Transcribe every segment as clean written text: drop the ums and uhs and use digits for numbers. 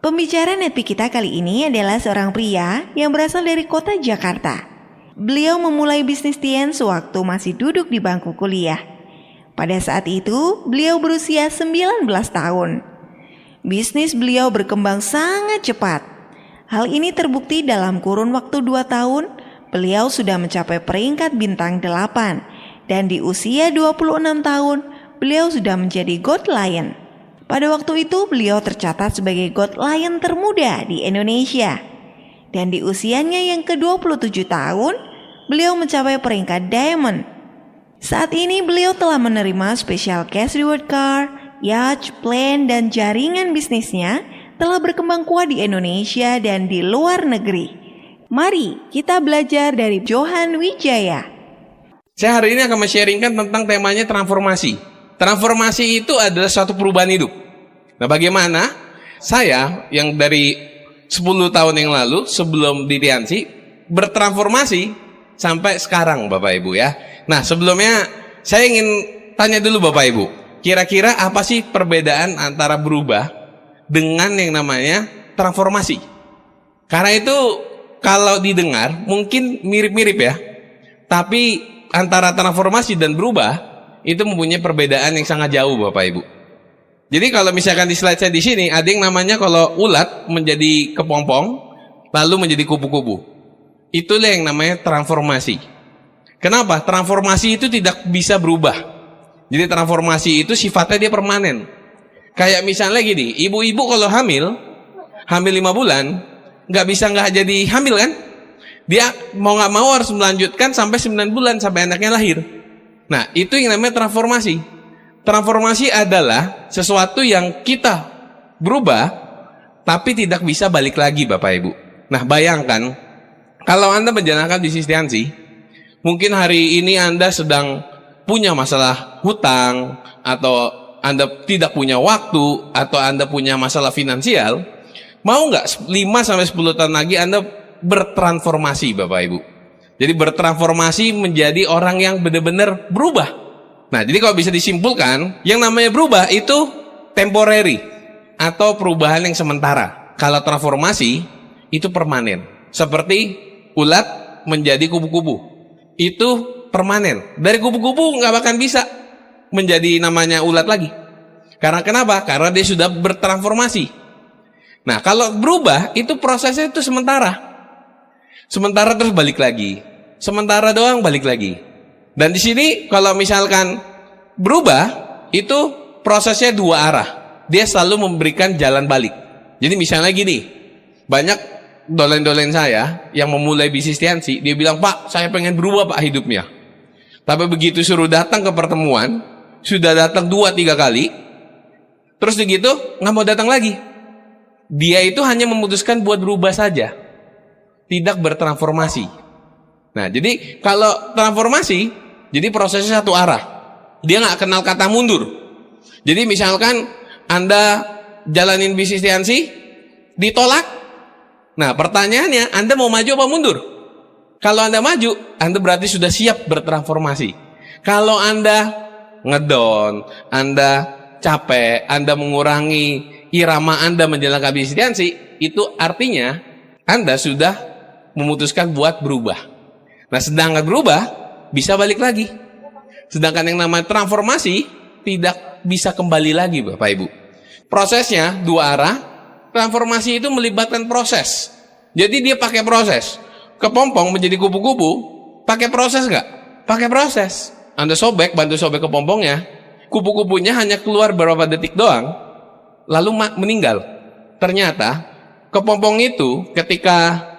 Pembicara nepi kita kali ini adalah seorang pria yang berasal dari kota Jakarta. Beliau memulai bisnis Tian sewaktu masih duduk di bangku kuliah. Pada saat itu, beliau berusia 19 tahun. Bisnis beliau berkembang sangat cepat. Hal ini terbukti dalam kurun waktu 2 tahun, beliau sudah mencapai peringkat bintang 8. Dan di usia 26 tahun, beliau sudah menjadi God Lion. Pada waktu itu beliau tercatat sebagai God Lion termuda di Indonesia. Dan di usianya yang ke-27 tahun, beliau mencapai peringkat Diamond. Saat ini beliau telah menerima special cash reward car, yacht, plane, dan jaringan bisnisnya telah berkembang kuat di Indonesia dan di luar negeri. Mari kita belajar dari Johan Wijaya. Saya hari ini akan men-sharingkan tentang temanya transformasi. Transformasi itu adalah suatu perubahan hidup. Nah, bagaimana saya yang dari 10 tahun yang lalu sebelum di Tiansi bertransformasi sampai sekarang Bapak Ibu ya. Nah, sebelumnya saya ingin tanya dulu Bapak Ibu, kira-kira apa sih perbedaan antara berubah dengan yang namanya transformasi? Karena itu kalau didengar mungkin mirip-mirip ya, tapi antara transformasi dan berubah itu mempunyai perbedaan yang sangat jauh Bapak Ibu. Jadi kalau misalkan di slide saya di sini ada yang namanya kalau ulat menjadi kepompong lalu menjadi kupu-kupu. Itulah yang namanya transformasi. Kenapa? Transformasi itu tidak bisa berubah. Jadi transformasi itu sifatnya dia permanen. Kayak misalnya gini, ibu-ibu kalau hamil 5 bulan nggak jadi hamil kan? Dia mau nggak mau harus melanjutkan sampai 9 bulan sampai anaknya lahir. Nah, itu yang namanya transformasi. Transformasi adalah sesuatu yang kita berubah tapi tidak bisa balik lagi Bapak Ibu. Nah, bayangkan kalau Anda menjalankan bisnis Tiansi, mungkin hari ini Anda sedang punya masalah hutang, atau Anda tidak punya waktu, atau Anda punya masalah finansial. Mau nggak 5-10 tahun lagi Anda bertransformasi Bapak Ibu? Jadi bertransformasi menjadi orang yang benar-benar berubah. Nah, jadi kalau bisa disimpulkan, yang namanya berubah itu temporary atau perubahan yang sementara. Kalau transformasi itu permanen. Seperti ulat menjadi kupu-kupu. Itu permanen. Dari kupu-kupu nggak akan bisa menjadi namanya ulat lagi. Karena kenapa? Karena dia sudah bertransformasi. Nah, kalau berubah itu prosesnya itu sementara. Sementara terus balik lagi. Sementara doang balik lagi. Dan di sini kalau misalkan berubah itu prosesnya 2 arah. Dia selalu memberikan jalan balik. Jadi misalnya gini, banyak dolen-dolen saya yang memulai bisnis Tiansi, dia bilang, "Pak, saya pengen berubah Pak hidupnya." Tapi begitu suruh datang ke pertemuan, sudah datang 2-3 kali, terus begitu nggak mau datang lagi. Dia itu hanya memutuskan buat berubah saja, tidak bertransformasi. Nah, jadi kalau transformasi, jadi prosesnya satu arah. Dia nggak kenal kata mundur. Jadi misalkan Anda jalanin bisnis Tiansi, ditolak. Nah, pertanyaannya, Anda mau maju apa mundur? Kalau Anda maju, Anda berarti sudah siap bertransformasi. Kalau Anda ngedown, Anda capek, Anda mengurangi irama Anda menjalankan bisnis Tiansi, itu artinya Anda sudah memutuskan buat berubah. Nah, sedangkan berubah bisa balik lagi. Sedangkan yang namanya transformasi tidak bisa kembali lagi Bapak Ibu. Prosesnya 2 arah. Transformasi itu melibatkan proses. Jadi dia pakai proses. Kepompong menjadi kupu-kupu, pakai proses nggak? Pakai proses. Anda sobek, bantu sobek kepompongnya, kupu-kupunya hanya keluar beberapa detik doang, lalu meninggal. Ternyata kepompong itu ketika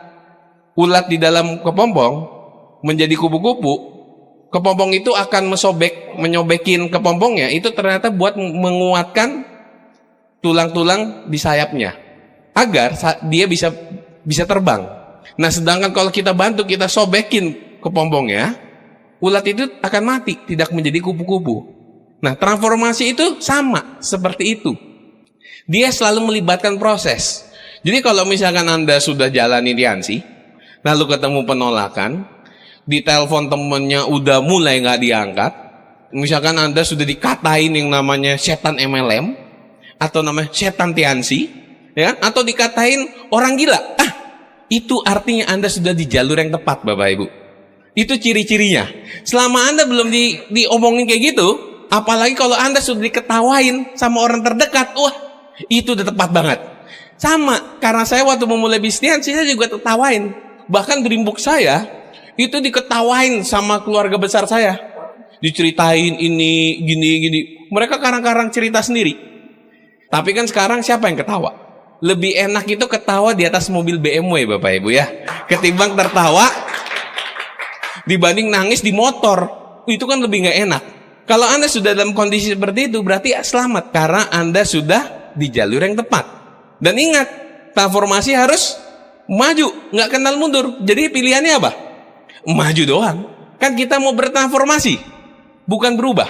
ulat di dalam kepompong menjadi kupu-kupu, kepompong itu akan menyobekin kepompongnya, itu ternyata buat menguatkan tulang-tulang di sayapnya agar dia bisa terbang. Nah, sedangkan kalau kita bantu, kita sobekin kepompongnya, ulat itu akan mati, tidak menjadi kupu-kupu. Nah, transformasi itu sama seperti itu. Dia selalu melibatkan proses. Jadi kalau misalkan Anda sudah jalani Tiansi, lalu ketemu penolakan, di telepon temennya udah mulai nggak diangkat, misalkan Anda sudah dikatain yang namanya setan MLM atau namanya setan Tiansi, ya, atau dikatain orang gila, itu artinya Anda sudah di jalur yang tepat, Bapak Ibu. Itu ciri-cirinya. Selama Anda belum diomongin kayak gitu, apalagi kalau Anda sudah diketawain sama orang terdekat, wah, itu udah tepat banget. Sama, karena saya waktu memulai bisnis, saya juga tertawain. Bahkan Dreambook saya, itu diketawain sama keluarga besar saya. Diceritain ini, gini. Mereka karang-karang cerita sendiri. Tapi kan sekarang siapa yang ketawa? Lebih enak itu ketawa di atas mobil BMW, Bapak Ibu ya. Ketimbang tertawa dibanding nangis di motor. Itu kan lebih nggak enak. Kalau Anda sudah dalam kondisi seperti itu, berarti selamat. Karena Anda sudah di jalur yang tepat. Dan ingat, transformasi harus maju, nggak kenal mundur. Jadi pilihannya apa? Maju doang. Kan kita mau bertransformasi, bukan berubah.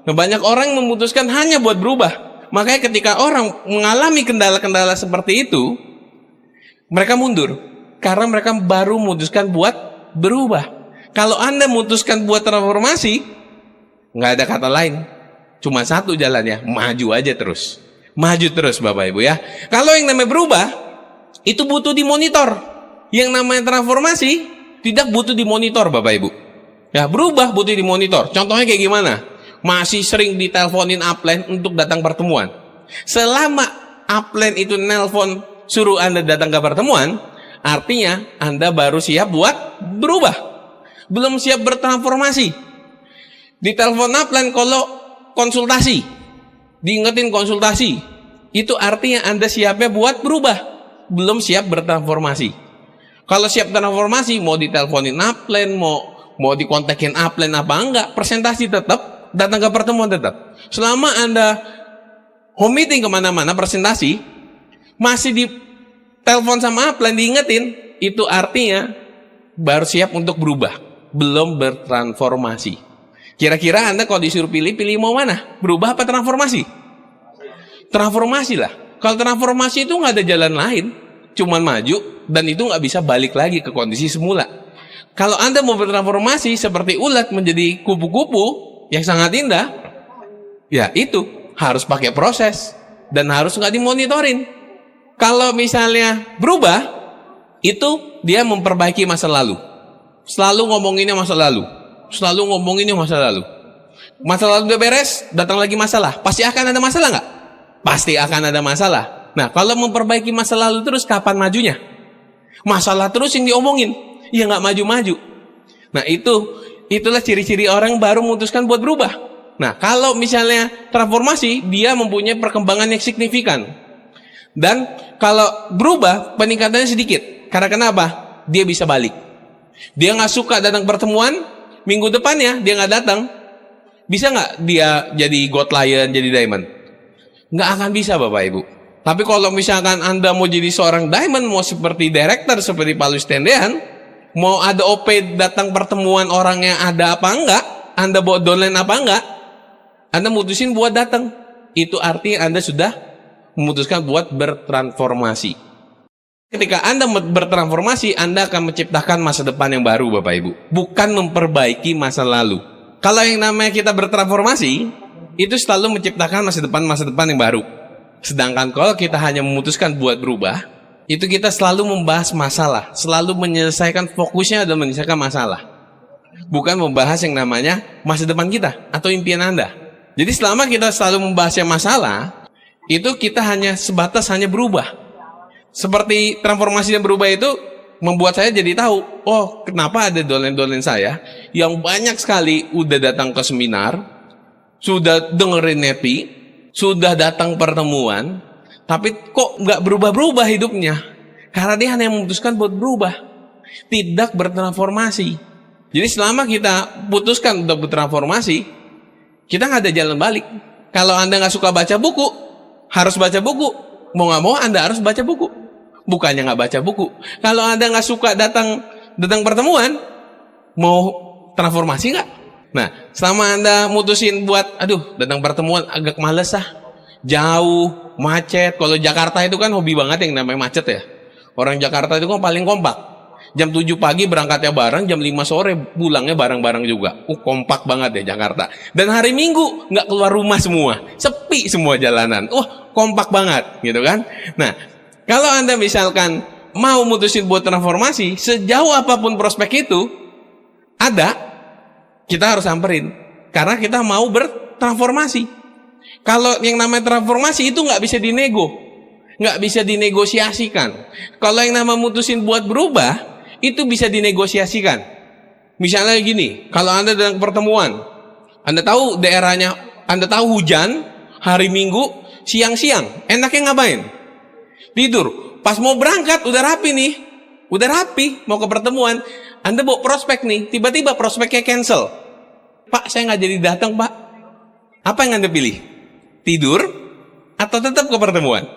Nah, banyak orang yang memutuskan hanya buat berubah. Makanya ketika orang mengalami kendala-kendala seperti itu, mereka mundur. Karena mereka baru memutuskan buat berubah. Kalau Anda memutuskan buat transformasi, nggak ada kata lain. Cuma satu jalannya, maju aja terus. Maju terus Bapak Ibu ya. Kalau yang namanya berubah, itu butuh dimonitor. Yang namanya transformasi, tidak butuh dimonitor Bapak Ibu. Ya, berubah butuh dimonitor. Contohnya kayak gimana? Masih sering diteleponin upline untuk datang pertemuan. Selama upline itu nelpon suruh Anda datang ke pertemuan, artinya Anda baru siap buat berubah. Belum siap bertransformasi. Ditelepon upline kalau konsultasi, diingetin konsultasi, itu artinya Anda siapnya buat berubah. Belum siap bertransformasi. Kalau siap transformasi, mau diteleponin upline, mau dikontakin upline apa enggak, presentasi tetap, datang ke pertemuan tetap. Selama Anda home meeting kemana-mana, presentasi, masih di telepon sama upline, diingetin, itu artinya baru siap untuk berubah, belum bertransformasi. Kira-kira Anda kalau disuruh pilih mau mana? Berubah apa transformasi? Transformasi lah. Kalau transformasi itu nggak ada jalan lain, cuman maju, dan itu nggak bisa balik lagi ke kondisi semula. Kalau Anda mau bertransformasi seperti ulat menjadi kupu-kupu yang sangat indah, ya itu harus pakai proses dan harus nggak dimonitorin. Kalau misalnya berubah, itu dia memperbaiki masa lalu. Selalu ngomonginnya masa lalu. Selalu ngomonginnya masa lalu. Masa lalu udah beres, datang lagi masalah. Pasti akan ada masalah nggak? Pasti akan ada masalah. Nah, kalau memperbaiki masa lalu terus, kapan majunya? Masalah terus yang diomongin, ya nggak maju-maju. Nah, itulah ciri-ciri orang baru memutuskan buat berubah. Nah, kalau misalnya transformasi, dia mempunyai perkembangan yang signifikan. Dan kalau berubah, peningkatannya sedikit. Karena kenapa? Dia bisa balik. Dia nggak suka datang pertemuan, minggu depannya dia nggak datang. Bisa nggak dia jadi gold lion, jadi diamond? Nggak akan bisa Bapak Ibu. Tapi kalau misalkan Anda mau jadi seorang diamond, mau seperti director, seperti Paulus Tendean, mau ada OP datang pertemuan orang yang ada apa enggak, Anda bawa downline apa enggak, Anda mutusin buat datang. Itu artinya Anda sudah memutuskan buat bertransformasi. Ketika Anda bertransformasi, Anda akan menciptakan masa depan yang baru Bapak Ibu. Bukan memperbaiki masa lalu. Kalau yang namanya kita bertransformasi, itu selalu menciptakan masa depan yang baru. Sedangkan kalau kita hanya memutuskan buat berubah, itu kita selalu membahas masalah, selalu menyelesaikan, fokusnya adalah menyelesaikan masalah, bukan membahas yang namanya masa depan kita atau impian Anda. Jadi selama kita selalu membahas yang masalah, itu kita hanya sebatas hanya berubah. Seperti transformasi dan berubah itu membuat saya jadi tahu, oh kenapa ada downline saya yang banyak sekali udah datang ke seminar, sudah dengerin nepi, sudah datang pertemuan, tapi kok nggak berubah-berubah hidupnya? Karena dia hanya memutuskan buat berubah, tidak bertransformasi. Jadi selama kita putuskan untuk bertransformasi, kita nggak ada jalan balik. Kalau Anda nggak suka baca buku, harus baca buku. Mau nggak mau Anda harus baca buku. Bukannya nggak baca buku. Kalau Anda nggak suka datang pertemuan, mau transformasi nggak? Nah, selama Anda mutusin buat, aduh, datang pertemuan agak males jauh, macet. Kalau Jakarta itu kan hobi banget yang namanya macet ya. Orang Jakarta itu kan paling kompak. Jam 7 pagi berangkatnya bareng, jam 5 sore pulangnya bareng-bareng juga. Kompak banget ya Jakarta. Dan hari Minggu nggak keluar rumah semua, sepi semua jalanan. Kompak banget, gitu kan? Nah, Kalau Anda misalkan mau mutusin buat transformasi, sejauh apapun prospek itu ada, kita harus samperin. Karena kita mau bertransformasi. Kalau yang namanya transformasi itu nggak bisa dinego, nggak bisa dinegosiasikan. Kalau yang namanya mutusin buat berubah, itu bisa dinegosiasikan. Misalnya gini, kalau Anda dalam pertemuan, Anda tahu daerahnya, Anda tahu hujan, hari Minggu, siang-siang, enaknya ngapain? Tidur. Pas mau berangkat, udah rapi nih, udah rapi, mau ke pertemuan, Anda bawa prospek nih, tiba-tiba prospeknya cancel. Pak, saya nggak jadi datang, Pak. Apa yang Anda pilih? Tidur atau tetap ke pertemuan?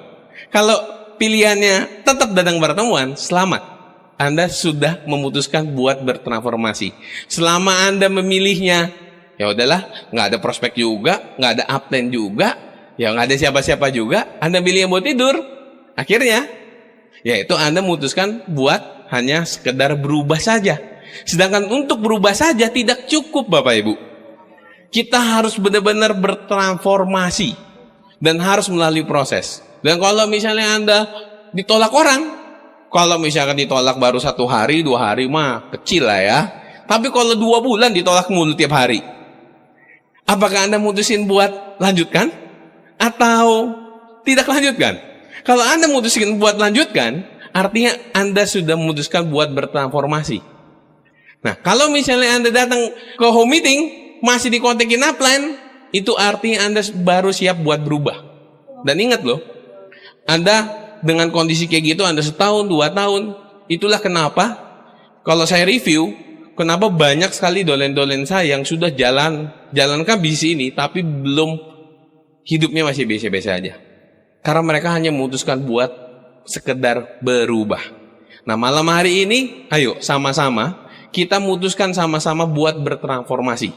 Kalau pilihannya tetap datang pertemuan, selamat. Anda sudah memutuskan buat bertransformasi. Selama Anda memilihnya, ya udahlah, nggak ada prospek juga, nggak ada upline juga, ya nggak ada siapa-siapa juga, Anda pilih yang buat tidur. Akhirnya, yaitu Anda memutuskan buat hanya sekedar berubah saja. Sedangkan untuk berubah saja tidak cukup, Bapak Ibu. Kita harus benar-benar bertransformasi dan harus melalui proses. Dan kalau misalnya Anda ditolak orang, kalau misalkan ditolak baru 1 hari, 2 hari mah kecil lah ya. Tapi kalau 2 bulan ditolak mulu tiap hari, apakah Anda mutusin buat lanjutkan atau tidak lanjutkan? Kalau Anda mutusin buat lanjutkan, artinya Anda sudah memutuskan buat bertransformasi. Nah, kalau misalnya Anda datang ke home meeting, masih dikontekin upline, itu artinya Anda baru siap buat berubah. Dan ingat loh, Anda dengan kondisi kayak gitu, Anda 1 tahun, 2 tahun, itulah kenapa, kalau saya review, kenapa banyak sekali dolen-dolen saya yang sudah jalankan bisnis ini, tapi belum, hidupnya masih biasa-biasa aja. Karena mereka hanya memutuskan buat sekedar berubah. Nah, malam hari ini, ayo sama-sama kita memutuskan sama-sama buat bertransformasi.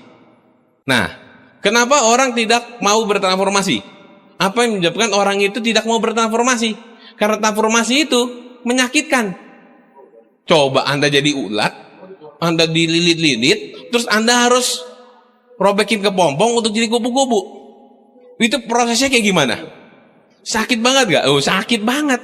Nah, kenapa orang tidak mau bertransformasi? Apa yang menyebabkan orang itu tidak mau bertransformasi? Karena transformasi itu menyakitkan. Coba Anda jadi ulat, Anda dililit-lilit, terus Anda harus robekin kepompong untuk jadi kupu-kupu. Itu prosesnya kayak gimana? Sakit banget gak? Oh, sakit banget.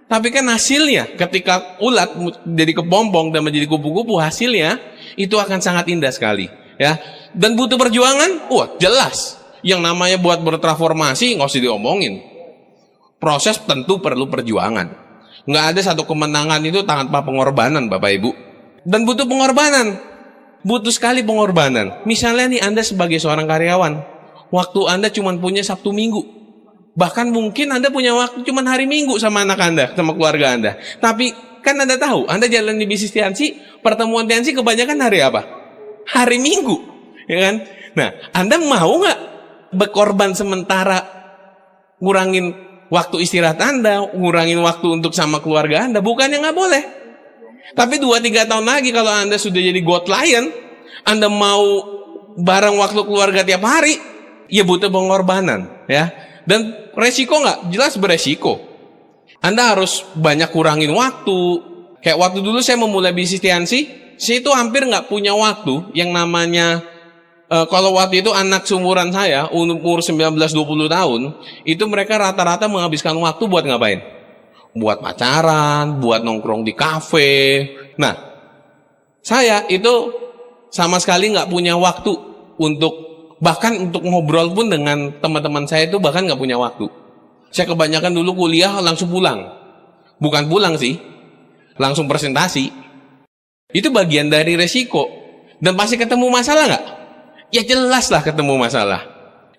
Tapi kan hasilnya ketika ulat jadi kepompong dan menjadi kupu-kupu, hasilnya itu akan sangat indah sekali, ya. Dan butuh perjuangan, wah jelas. Yang namanya buat bertransformasi nggak usah diomongin. Proses tentu perlu perjuangan. Nggak ada satu kemenangan itu tanpa pengorbanan, Bapak Ibu. Dan butuh pengorbanan. Butuh sekali pengorbanan. Misalnya nih Anda sebagai seorang karyawan, waktu Anda cuma punya Sabtu Minggu. Bahkan mungkin Anda punya waktu cuma hari Minggu sama anak Anda, sama keluarga Anda. Tapi kan Anda tahu, Anda jalan di bisnis Tiansi, pertemuan Tiansi kebanyakan hari apa? Hari Minggu, ya kan? Nah, Anda mau nggak berkorban sementara, ngurangin waktu istirahat Anda, ngurangin waktu untuk sama keluarga Anda? Bukannya nggak boleh. Tapi 2-3 tahun lagi kalau Anda sudah jadi God Lion, Anda mau bareng waktu keluarga tiap hari, ya butuh pengorbanan, ya. Dan resiko nggak? Jelas beresiko. Anda harus banyak kurangin waktu. Kayak waktu dulu saya memulai bisnis Tiansi, saya itu hampir nggak punya waktu yang namanya, kalau waktu itu anak seumuran saya, umur 19-20 tahun, itu mereka rata-rata menghabiskan waktu buat ngapain? Buat pacaran, buat nongkrong di kafe. Nah, saya itu sama sekali nggak punya waktu untuk, bahkan untuk ngobrol pun dengan teman-teman saya itu bahkan nggak punya waktu. Saya kebanyakan dulu kuliah langsung pulang. Bukan pulang sih, langsung presentasi. Itu bagian dari resiko. Dan pasti ketemu masalah nggak? Ya jelas lah ketemu masalah.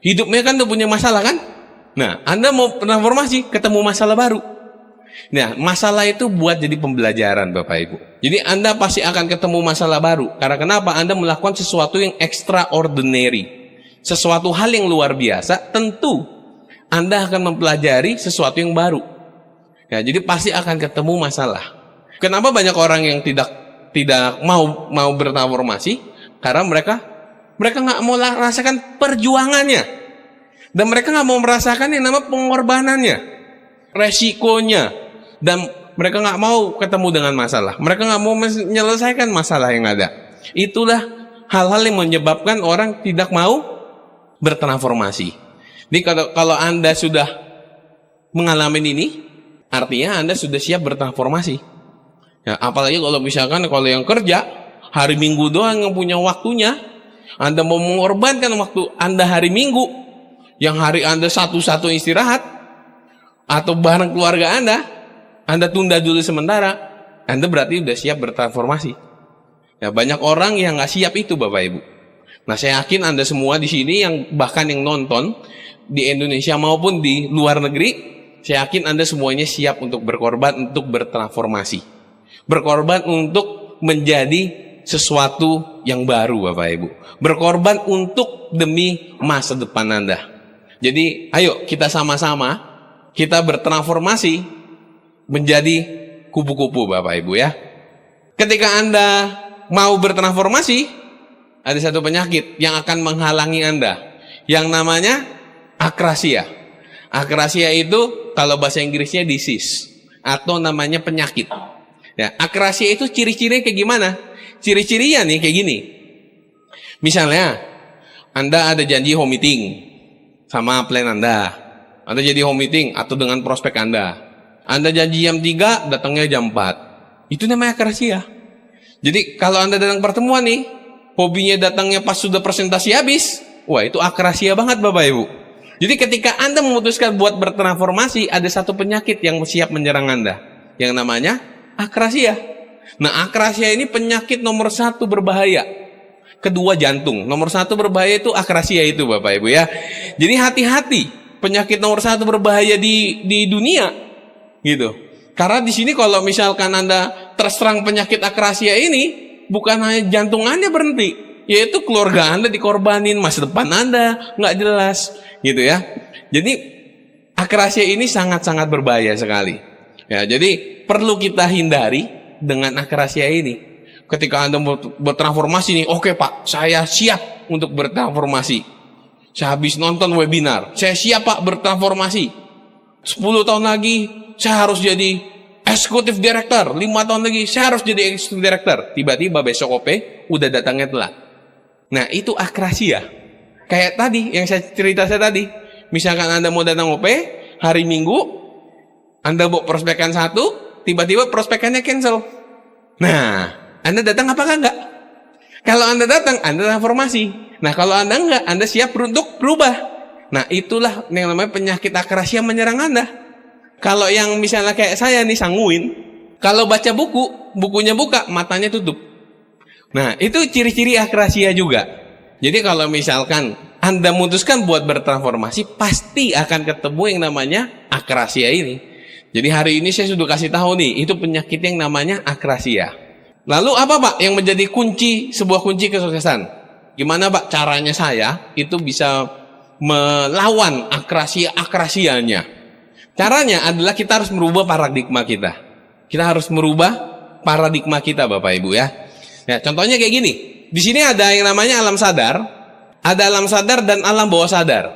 Hidupnya kan udah punya masalah kan? Nah, Anda mau transformasi, ketemu masalah baru. Nah, masalah itu buat jadi pembelajaran Bapak Ibu. Jadi Anda pasti akan ketemu masalah baru. Karena kenapa? Anda melakukan sesuatu yang extraordinary. Sesuatu hal yang luar biasa, tentu Anda akan mempelajari sesuatu yang baru. Ya, jadi pasti akan ketemu masalah. Kenapa banyak orang yang tidak mau bertransformasi? Karena mereka nggak mau merasakan perjuangannya, dan mereka nggak mau merasakan yang namanya pengorbanannya, resikonya, dan mereka nggak mau ketemu dengan masalah. Mereka nggak mau menyelesaikan masalah yang ada. Itulah hal-hal yang menyebabkan orang tidak mau bertransformasi. Jadi kalau Anda sudah mengalami ini, Artinya Anda sudah siap bertransformasi. Ya, apalagi kalau misalkan kalau yang kerja hari Minggu doang yang punya waktunya, Anda mau mengorbankan waktu Anda hari Minggu, yang hari Anda satu-satu istirahat, atau bareng keluarga Anda tunda dulu sementara, Anda berarti sudah siap bertransformasi. Ya, banyak orang yang nggak siap itu Bapak Ibu. Nah, saya yakin Anda semua di sini yang bahkan yang nonton di Indonesia maupun di luar negeri, saya yakin Anda semuanya siap untuk berkorban, untuk bertransformasi. Berkorban untuk menjadi sesuatu yang baru Bapak Ibu. Berkorban untuk demi masa depan Anda. Jadi ayo kita sama-sama kita bertransformasi menjadi kupu-kupu Bapak Ibu ya. Ketika Anda mau bertransformasi, ada satu penyakit yang akan menghalangi Anda, yang namanya akrasia. Akrasia itu kalau bahasa Inggrisnya disease, atau namanya penyakit. Ya, akrasia itu ciri-cirinya kayak gimana? Ciri-cirinya nih kayak gini. Misalnya, Anda ada janji home meeting sama plan Anda. Anda jadi home meeting atau dengan prospek Anda. Anda janji jam 3, datangnya jam 4. Itu namanya akrasia. Jadi kalau Anda datang pertemuan nih, hobinya datangnya pas sudah presentasi habis, wah itu akrasia banget Bapak Ibu. Jadi ketika Anda memutuskan buat bertransformasi, ada satu penyakit yang siap menyerang Anda, yang namanya akrasia. Nah, akrasia ini penyakit nomor 1 berbahaya. Kedua jantung, nomor 1 berbahaya itu akrasia itu Bapak Ibu ya. Jadi hati-hati, penyakit nomor 1 berbahaya di dunia, gitu. Karena di sini kalau misalkan Anda terserang penyakit akrasia ini, bukan hanya jantung Anda berhenti, yaitu keluarga Anda dikorbanin, masa depan Anda nggak jelas, gitu ya. Jadi akrasia ini sangat-sangat berbahaya sekali. Ya, jadi perlu kita hindari dengan akrasia ini. Ketika Anda bertransformasi nih, oke Pak, saya siap untuk bertransformasi. Saya habis nonton webinar, saya siap Pak bertransformasi. 10 tahun lagi saya harus jadi eksekutif director, 5 tahun lagi saya harus jadi eksekutif director. Tiba-tiba besok OP udah datangnya telat. Nah itu akrasia. Kayak tadi yang saya tadi. Misalkan Anda mau datang OP hari Minggu, Anda mau prospekan 1, tiba-tiba prospekannya cancel. Nah Anda datang apakah enggak? Kalau Anda datang, Anda transformasi. Nah kalau Anda enggak, Anda siap untuk berubah. Nah itulah yang namanya penyakit akrasia menyerang Anda. Kalau yang misalnya kayak saya nih sanguin, kalau baca buku, bukunya buka, matanya tutup. Nah, itu ciri-ciri akrasia juga. Jadi kalau misalkan Anda memutuskan buat bertransformasi, pasti akan ketemu yang namanya akrasia ini. Jadi hari ini saya sudah kasih tahu nih, itu penyakit yang namanya akrasia. Lalu apa Pak yang menjadi sebuah kunci kesuksesan? Gimana Pak caranya saya itu bisa melawan akrasia-akrasianya? Caranya adalah kita harus merubah paradigma kita. Kita harus merubah paradigma kita Bapak Ibu ya. Ya, contohnya kayak gini. Di sini ada yang namanya alam sadar. Ada alam sadar dan alam bawah sadar.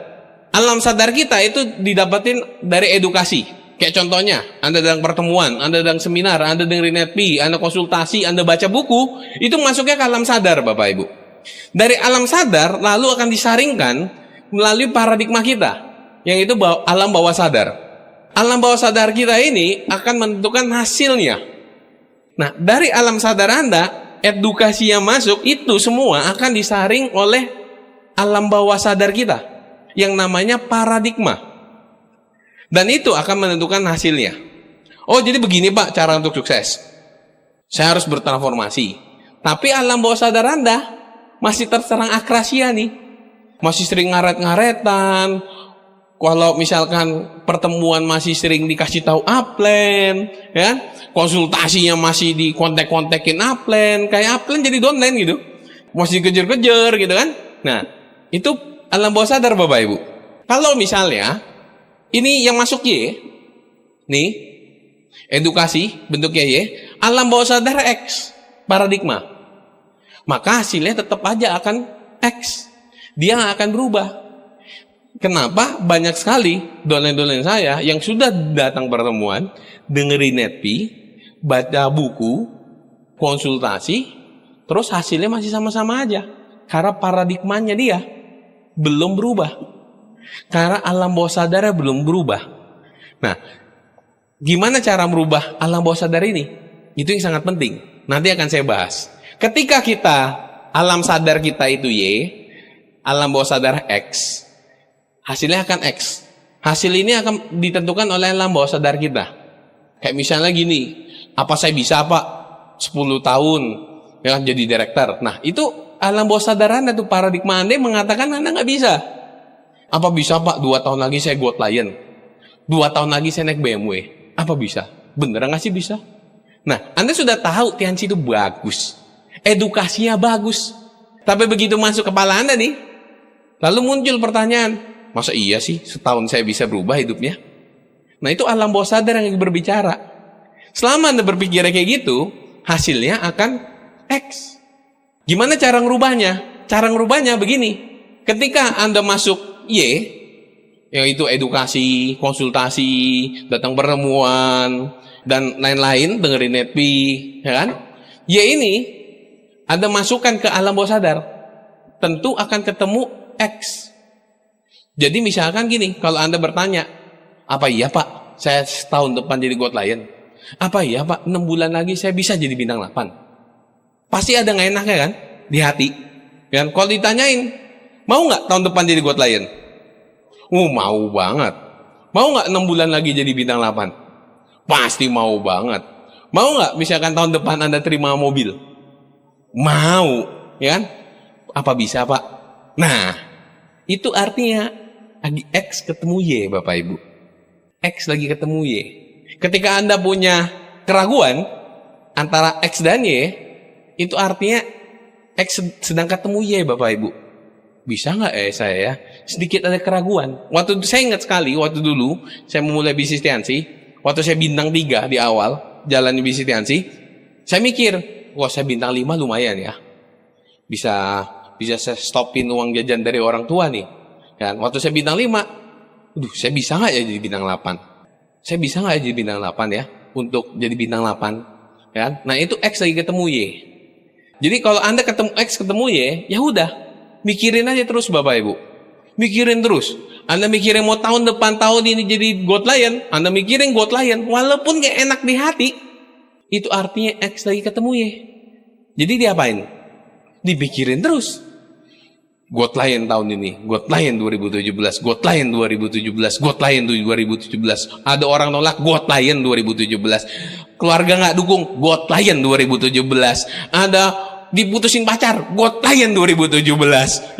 Alam sadar kita itu didapatin dari edukasi. Kayak contohnya, Anda dalam pertemuan, Anda dalam seminar, Anda dengerin NetP, Anda konsultasi, Anda baca buku, itu masuknya ke alam sadar Bapak Ibu. Dari alam sadar lalu akan disaringkan melalui paradigma kita, yang itu alam bawah sadar. Alam bawah sadar kita ini akan menentukan hasilnya. Nah, dari alam sadar Anda, edukasi yang masuk itu semua akan disaring oleh alam bawah sadar kita, yang namanya paradigma. Dan itu akan menentukan hasilnya. Oh, jadi begini Pak cara untuk sukses. Saya harus bertransformasi. Tapi alam bawah sadar Anda masih terserang akrasia nih. Masih sering ngaret-ngaretan. Kalau misalkan pertemuan masih sering dikasih tahu upline, ya, konsultasinya masih di kontek-kontekin upline, kayak upline jadi downline gitu, masih kejar-kejar gitu kan. Nah, itu alam bawah sadar Bapak Ibu. Kalau misalnya ini yang masuk Y, nih edukasi bentuknya Y, alam bawah sadar X, paradigma, maka hasilnya tetap aja akan X, dia nggak akan berubah. Kenapa? Banyak sekali downline-downline saya yang sudah datang pertemuan, dengerin NetP, baca buku, konsultasi, terus hasilnya masih sama-sama aja. Karena paradigmanya dia belum berubah. Karena alam bawah sadarnya belum berubah. Nah, Gimana cara merubah alam bawah sadar ini? Itu yang sangat penting. Nanti akan saya bahas. Ketika alam sadar kita itu Y, alam bawah sadar X, hasilnya akan X. Hasil ini akan ditentukan oleh alam bawah sadar kita. Kayak misalnya gini, apa saya bisa Pak 10 tahun ya jadi direktur? Nah itu alam bawah sadar Anda tuh, paradigma Anda mengatakan Anda nggak bisa. Apa bisa Pak 2 tahun lagi saya Goat Lion, 2 tahun lagi saya naik BMW? Apa bisa? Beneran nggak sih bisa? Nah, Anda sudah tahu Tianci itu bagus, edukasinya bagus, tapi begitu masuk kepala Anda nih, lalu muncul pertanyaan, masa iya sih setahun saya bisa berubah hidupnya? Nah itu alam bawah sadar yang berbicara. Selama Anda berpikirnya kayak gitu, hasilnya akan X. Gimana cara ngerubahnya? Cara ngerubahnya begini, ketika Anda masuk Y, yaitu edukasi, konsultasi, datang pertemuan, dan lain-lain, dengerin Netpi, ya kan? Y ini, Anda masukkan ke alam bawah sadar, tentu akan ketemu X. Jadi misalkan gini, kalau Anda bertanya, apa iya Pak, saya setahun depan jadi Goat Lion? Apa iya Pak, 6 bulan lagi saya bisa jadi bintang 8? Pasti ada nggak enaknya kan? Di hati. Kan? Kalau ditanyain, mau nggak tahun depan jadi Goat Lion? Mau banget. Mau nggak 6 bulan lagi jadi bintang 8? Pasti mau banget. Mau nggak misalkan tahun depan Anda terima mobil? Mau, ya kan? Apa bisa Pak? Nah, itu artinya lagi X ketemu Y, Bapak Ibu. X lagi ketemu Y. Ketika Anda punya keraguan antara X dan Y, itu artinya X sedang ketemu Y, Bapak Ibu. Bisa nggak saya ya? Sedikit ada keraguan. Saya ingat sekali, waktu dulu saya memulai bisnis Tianci, waktu saya bintang 3 di awal, jalan di bisnis Tianci, saya mikir, wah saya bintang 5 lumayan ya. Bisa saya stopin uang jajan dari orang tua nih. Dan waktu saya bintang 5, saya bisa nggak ya jadi bintang 8? Saya bisa nggak ya jadi bintang 8 ya? Untuk jadi bintang 8. Ya? Nah itu X lagi ketemu Y. Jadi kalau Anda ketemu X ketemu Y, ya udah. Mikirin aja terus Bapak Ibu. Mikirin terus. Anda mikirin mau tahun depan tahun ini jadi Goat Lion, Anda mikirin Goat Lion, walaupun gak enak di hati, itu artinya X lagi ketemu Y. Jadi diapain? Dipikirin terus. Goat Lion tahun ini, Goat Lion 2017, Goat Lion 2017, Goat Lion 2017. Ada orang nolak Goat Lion 2017. Keluarga nggak dukung Goat Lion 2017. Ada diputusin pacar, Goat Lion 2017.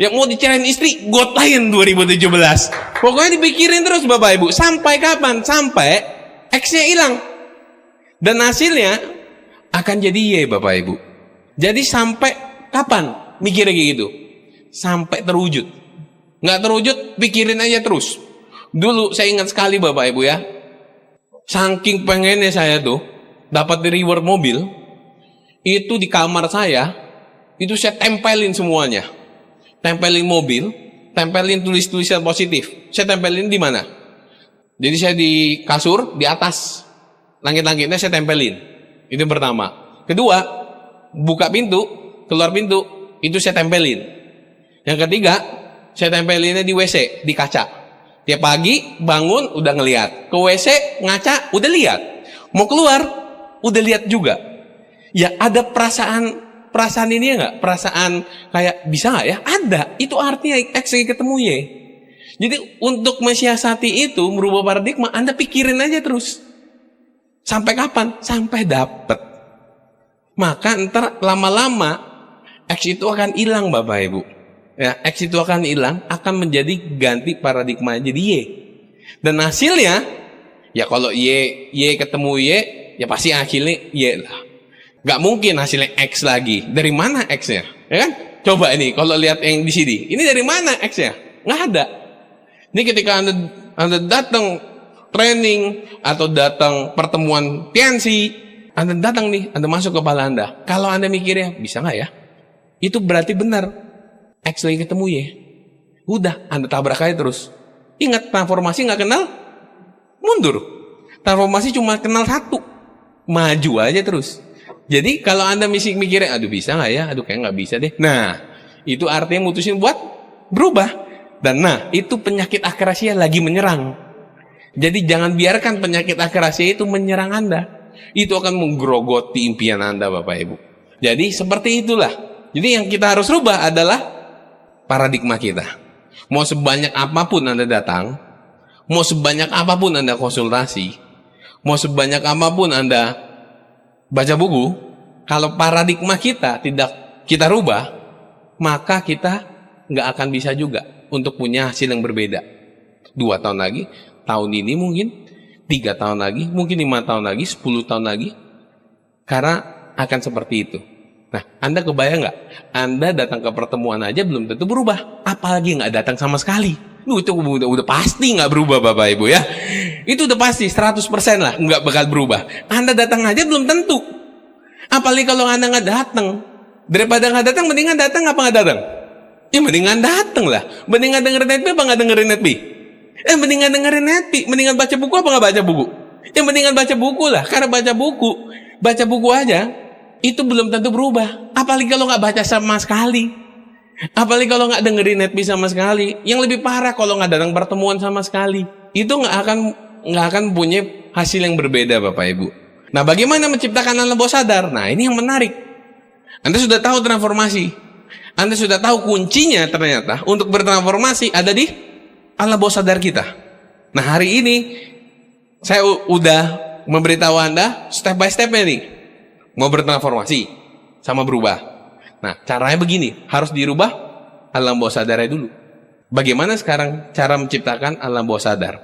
Yang mau dicerain istri, Goat Lion 2017. Pokoknya dipikirin terus Bapak Ibu. Sampai kapan? Sampai X-nya hilang. Dan hasilnya akan jadi Y Bapak Ibu. Jadi sampai kapan mikirnya kayak gitu? Sampai terwujud. Nggak terwujud, pikirin aja terus. Dulu saya ingat sekali Bapak Ibu ya. Saking pengennya saya tuh dapat di reward mobil, itu di kamar saya, itu saya tempelin semuanya. Tempelin mobil, tempelin tulis-tulisan positif. Saya tempelin di mana? Jadi saya di kasur, di atas. Langit-langitnya saya tempelin. Itu yang pertama. Kedua, buka pintu, keluar pintu, itu saya tempelin. Yang ketiga, saya tempelinnya di WC, di kaca. Tiap pagi bangun udah ngelihat. Ke WC, ngaca, udah lihat. Mau keluar, udah lihat juga. Ya ada perasaan ini ya nggak? Perasaan kayak bisa nggak ya? Ada. Itu artinya X lagi ketemu Y. Jadi untuk mensiasati itu, merubah paradigma, Anda pikirin aja terus. Sampai kapan? Sampai dapet. Maka ntar lama-lama X itu akan hilang Bapak Ibu. Ya, X itu akan hilang, akan menjadi ganti paradigma jadi Y. Dan hasilnya, ya kalau Y ketemu Y, ya pasti hasilnya Y lah. Gak mungkin hasilnya X lagi. Dari mana X-nya? Ya kan? Coba ini, kalau lihat yang di sini. Ini dari mana X-nya? Nggak ada. Ini ketika Anda datang training atau datang pertemuan Tianci, Anda datang nih, Anda masuk ke kepala Anda. Kalau Anda mikirnya, bisa nggak ya? Itu berarti benar. X lagi ketemu Y. Udah, Anda tabrak aja terus. Ingat, transformasi nggak kenal mundur. Transformasi cuma kenal satu. Maju aja terus. Jadi kalau Anda mikirnya, aduh bisa nggak ya? Aduh kayak nggak bisa deh. Nah, itu artinya mutusin buat berubah. Dan nah, itu penyakit akrasia lagi menyerang. Jadi jangan biarkan penyakit akrasia itu menyerang Anda. Itu akan menggerogoti impian Anda, Bapak Ibu. Jadi seperti itulah. Jadi yang kita harus rubah adalah paradigma kita. Mau sebanyak apapun Anda datang, mau sebanyak apapun Anda konsultasi, mau sebanyak apapun Anda baca buku, kalau paradigma kita tidak kita rubah, maka kita nggak akan bisa juga untuk punya hasil yang berbeda. 2 tahun lagi, tahun ini mungkin, 3 tahun lagi, mungkin 5 tahun lagi, 10 tahun lagi, karena akan seperti itu. Nah, Anda kebayang nggak? Anda datang ke pertemuan aja belum tentu berubah, apalagi nggak datang sama sekali. Itu udah pasti nggak berubah, Bapak Ibu ya. Itu udah pasti 100% lah nggak bakal berubah. Anda datang aja belum tentu. Apalagi kalau Anda nggak datang. Daripada nggak datang, mendingan datang apa nggak datang? Ya mendingan datang lah. Mendingan dengerin netbi apa nggak dengerin netbi? Mendingan dengerin netbi. Mendingan baca buku apa nggak baca buku? Ya mendingan baca buku lah. Karena baca buku aja itu belum tentu berubah. Apalagi kalau nggak baca sama sekali. Apalagi kalau nggak dengerin netbi sama sekali. Yang lebih parah kalau nggak datang pertemuan sama sekali. Itu nggak akan punya hasil yang berbeda, Bapak Ibu. Nah, bagaimana menciptakan alam bawah sadar? Nah, ini yang menarik. Anda sudah tahu transformasi. Anda sudah tahu kuncinya ternyata untuk bertransformasi ada di alam bawah sadar kita. Nah, hari ini saya udah memberitahu Anda step by step nih. Mau bertransformasi sama berubah. Nah, caranya begini, harus dirubah alam bawah sadarnya dulu. Bagaimana sekarang cara menciptakan alam bawah sadar?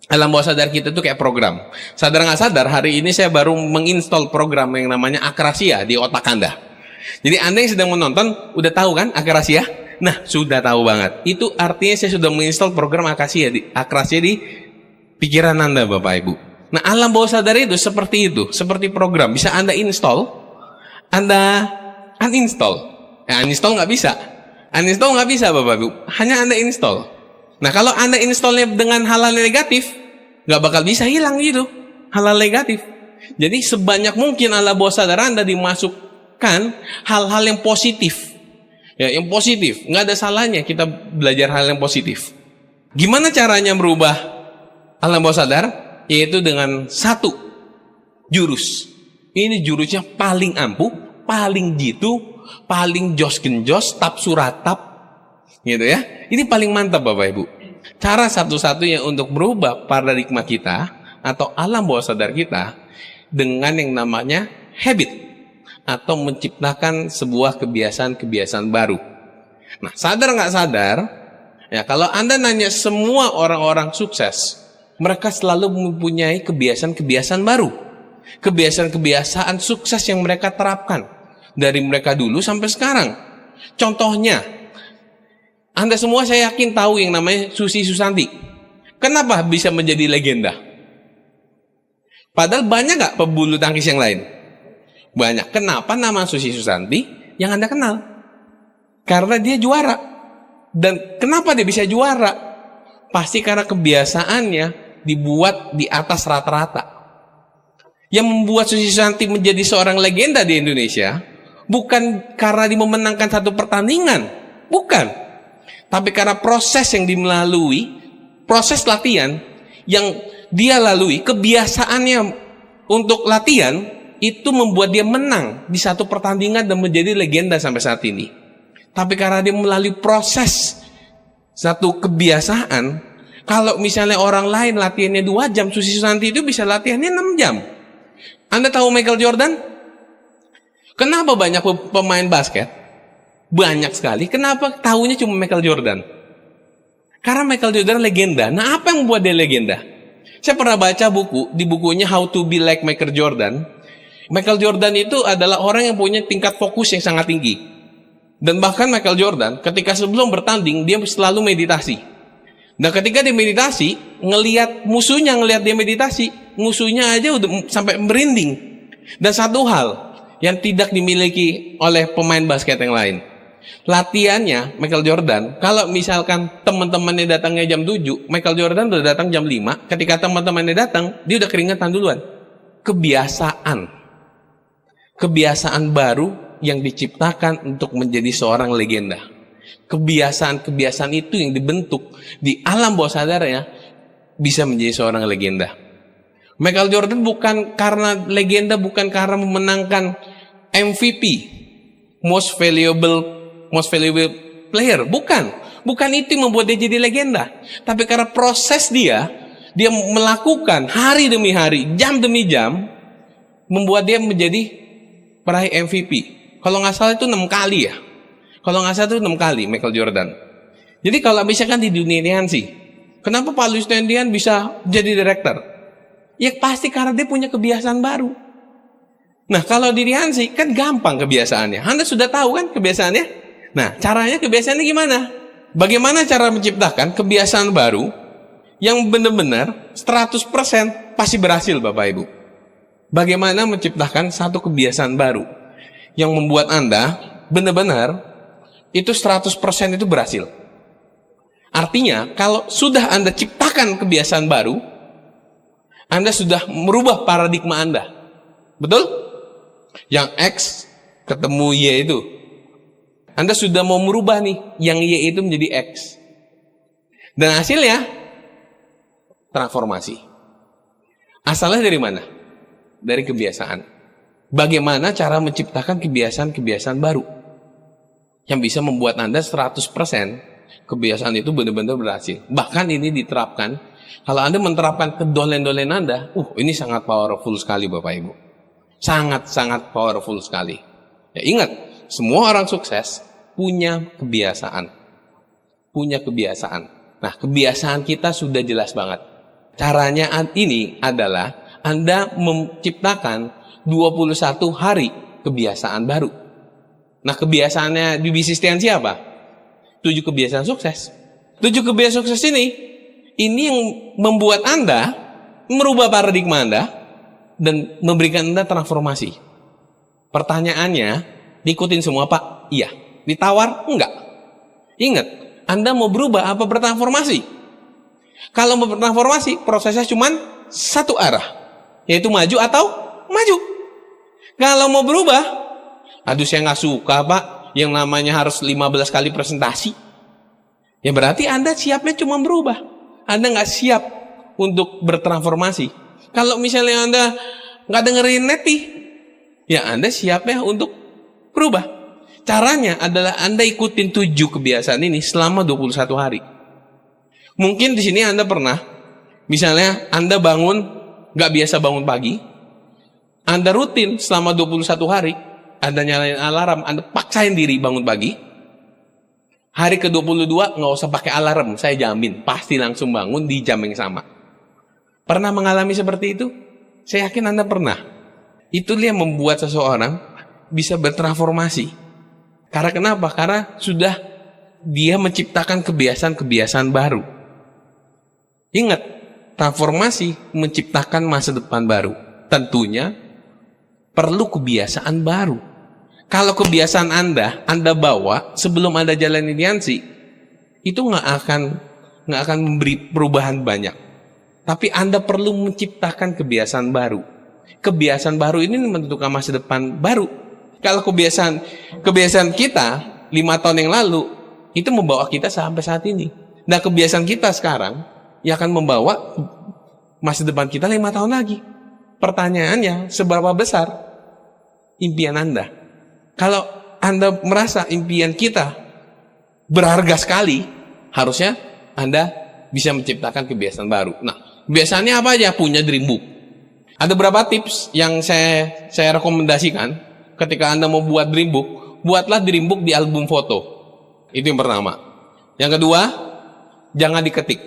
Alam bawah sadar kita itu kayak program. Sadar nggak sadar, hari ini saya baru menginstall program yang namanya akrasia di otak Anda. Jadi Anda yang sedang menonton, udah tahu kan akrasia? Nah, sudah tahu banget. Itu artinya saya sudah menginstall program akrasia di pikiran Anda, Bapak Ibu. Nah, alam bawah sadar itu, seperti program. Bisa Anda install, Anda uninstall. Uninstall nggak bisa. Uninstall nggak bisa, Bapak Ibu. Hanya Anda install. Nah, kalau Anda installnya dengan hal-hal negatif, nggak bakal bisa hilang gitu. Hal-hal negatif. Jadi sebanyak mungkin alam bawah sadar Anda dimasukkan hal-hal yang positif. Ya, yang positif. Nggak ada salahnya kita belajar hal yang positif. Gimana caranya merubah alam bawah sadar? Yaitu dengan 1 jurus. Ini jurusnya paling ampuh, paling jitu, paling jos genjos, tap suratap, gitu ya. Ini paling mantap, Bapak Ibu. Cara satu-satunya untuk merubah paradigma kita atau alam bawah sadar kita dengan yang namanya habit atau menciptakan sebuah kebiasaan-kebiasaan baru. Nah, sadar nggak sadar, ya kalau Anda nanya semua orang-orang sukses, mereka selalu mempunyai kebiasaan-kebiasaan baru. Kebiasaan-kebiasaan sukses yang mereka terapkan dari mereka dulu sampai sekarang. Contohnya, Anda semua saya yakin tahu yang namanya Susi Susanti. Kenapa bisa menjadi legenda? Padahal banyak gak pebulu tangkis yang lain? Banyak. Kenapa nama Susi Susanti yang Anda kenal? Karena dia juara. Dan kenapa dia bisa juara? Pasti karena kebiasaannya dibuat di atas rata-rata. Yang membuat Susi Susanti menjadi seorang legenda di Indonesia bukan karena dia memenangkan satu pertandingan, bukan. Tapi karena proses yang dimelalui, proses latihan yang dia lalui, kebiasaannya untuk latihan itu membuat dia menang di satu pertandingan dan menjadi legenda sampai saat ini. Tapi karena dia melalui proses satu kebiasaan, kalau misalnya orang lain latihannya 2 jam, Susi Susanti itu bisa latihannya 6 jam. Anda tahu Michael Jordan? Kenapa banyak pemain basket? Banyak sekali. Kenapa tahunya cuma Michael Jordan? Karena Michael Jordan legenda. Nah, apa yang membuat dia legenda? Saya pernah baca buku, di bukunya How to Be Like Michael Jordan. Michael Jordan itu adalah orang yang punya tingkat fokus yang sangat tinggi. Dan bahkan Michael Jordan, ketika sebelum bertanding, dia selalu meditasi. Dan ketika dia meditasi, ngelihat musuhnya, ngelihat dia meditasi, musuhnya aja udah sampai merinding. Dan satu hal yang tidak dimiliki oleh pemain basket yang lain. Latihannya Michael Jordan, kalau misalkan teman-temannya datangnya jam 7, Michael Jordan udah datang jam 5. Ketika teman-temannya datang, dia udah keringetan duluan. Kebiasaan baru yang diciptakan untuk menjadi seorang legenda. Kebiasaan-kebiasaan itu yang dibentuk di alam bawah sadarnya bisa menjadi seorang legenda. Michael Jordan bukan karena legenda, bukan karena memenangkan MVP, most valuable player, bukan itu yang membuat dia jadi legenda, tapi karena proses dia melakukan hari demi hari, jam demi jam, membuat dia menjadi peraih MVP. Kalau nggak salah itu 6 kali ya. Kalau nggak salah itu 6 kali Michael Jordan. Jadi kalau misalkan di dunia Nancy, kenapa Pak Louis Tendian bisa jadi director? Ya pasti karena dia punya kebiasaan baru. Nah kalau di Nancy kan gampang kebiasaannya. Anda sudah tahu kan kebiasaannya? Nah caranya kebiasaannya gimana? Bagaimana cara menciptakan kebiasaan baru yang benar-benar 100% pasti berhasil Bapak Ibu? Bagaimana menciptakan satu kebiasaan baru yang membuat Anda benar-benar itu 100% itu berhasil. Artinya kalau sudah Anda ciptakan kebiasaan baru, Anda sudah merubah paradigma Anda. Betul? Yang X ketemu Y itu. Anda sudah mau merubah nih, yang Y itu menjadi X. Dan hasilnya transformasi. Asalnya dari mana? Dari kebiasaan. Bagaimana cara menciptakan kebiasaan-kebiasaan baru yang bisa membuat Anda 100% kebiasaan itu benar-benar berhasil. Bahkan ini diterapkan, kalau Anda menerapkan kedolen-dolen Anda, ini sangat powerful sekali Bapak Ibu. Sangat-sangat powerful sekali. Ya ingat, semua orang sukses punya kebiasaan. Punya kebiasaan. Nah, kebiasaan kita sudah jelas banget. Caranya ini adalah Anda menciptakan 21 hari kebiasaan baru. Nah, kebiasaannya di bisnis Tiansi apa? 7 kebiasaan sukses. 7 kebiasaan sukses ini yang membuat Anda merubah paradigma Anda dan memberikan Anda transformasi. Pertanyaannya, diikutin semua Pak? Iya. Ditawar? Enggak. Ingat, Anda mau berubah apa bertransformasi? Kalau mau bertransformasi, prosesnya cuma satu arah, yaitu maju atau maju. Kalau mau berubah, aduh saya nggak suka Pak, yang namanya harus 15 kali presentasi. Ya berarti Anda siapnya cuma berubah. Anda nggak siap untuk bertransformasi. Kalau misalnya Anda nggak dengerin Neti, ya Anda siapnya untuk berubah. Caranya adalah Anda ikutin 7 kebiasaan ini selama 21 hari. Mungkin di sini Anda pernah, misalnya Anda bangun, nggak biasa bangun pagi, Anda rutin selama 21 hari, Anda nyalain alarm, Anda paksain diri bangun pagi. Hari ke-22 nggak usah pakai alarm, saya jamin pasti langsung bangun di jam yang sama. Pernah mengalami seperti itu? Saya yakin Anda pernah. Itulah yang membuat seseorang bisa bertransformasi. Karena kenapa? Karena sudah dia menciptakan kebiasaan-kebiasaan baru. Ingat, transformasi menciptakan masa depan baru. Tentunya perlu kebiasaan baru. Kalau kebiasaan Anda bawa sebelum Anda jalani Tiansi, itu nggak akan memberi perubahan banyak. Tapi Anda perlu menciptakan kebiasaan baru. Kebiasaan baru ini menentukan masa depan baru. Kalau kebiasaan kita 5 tahun yang lalu itu membawa kita sampai saat ini. Nah, kebiasaan kita sekarang yang akan membawa masa depan kita 5 tahun lagi. Pertanyaannya, seberapa besar impian Anda? Kalau Anda merasa impian kita berharga sekali, harusnya Anda bisa menciptakan kebiasaan baru. Nah, biasanya apa aja? Punya dream book. Ada beberapa tips yang saya rekomendasikan ketika Anda mau buat dream book. Buatlah dream book di album foto. Itu yang pertama. Yang kedua, jangan diketik.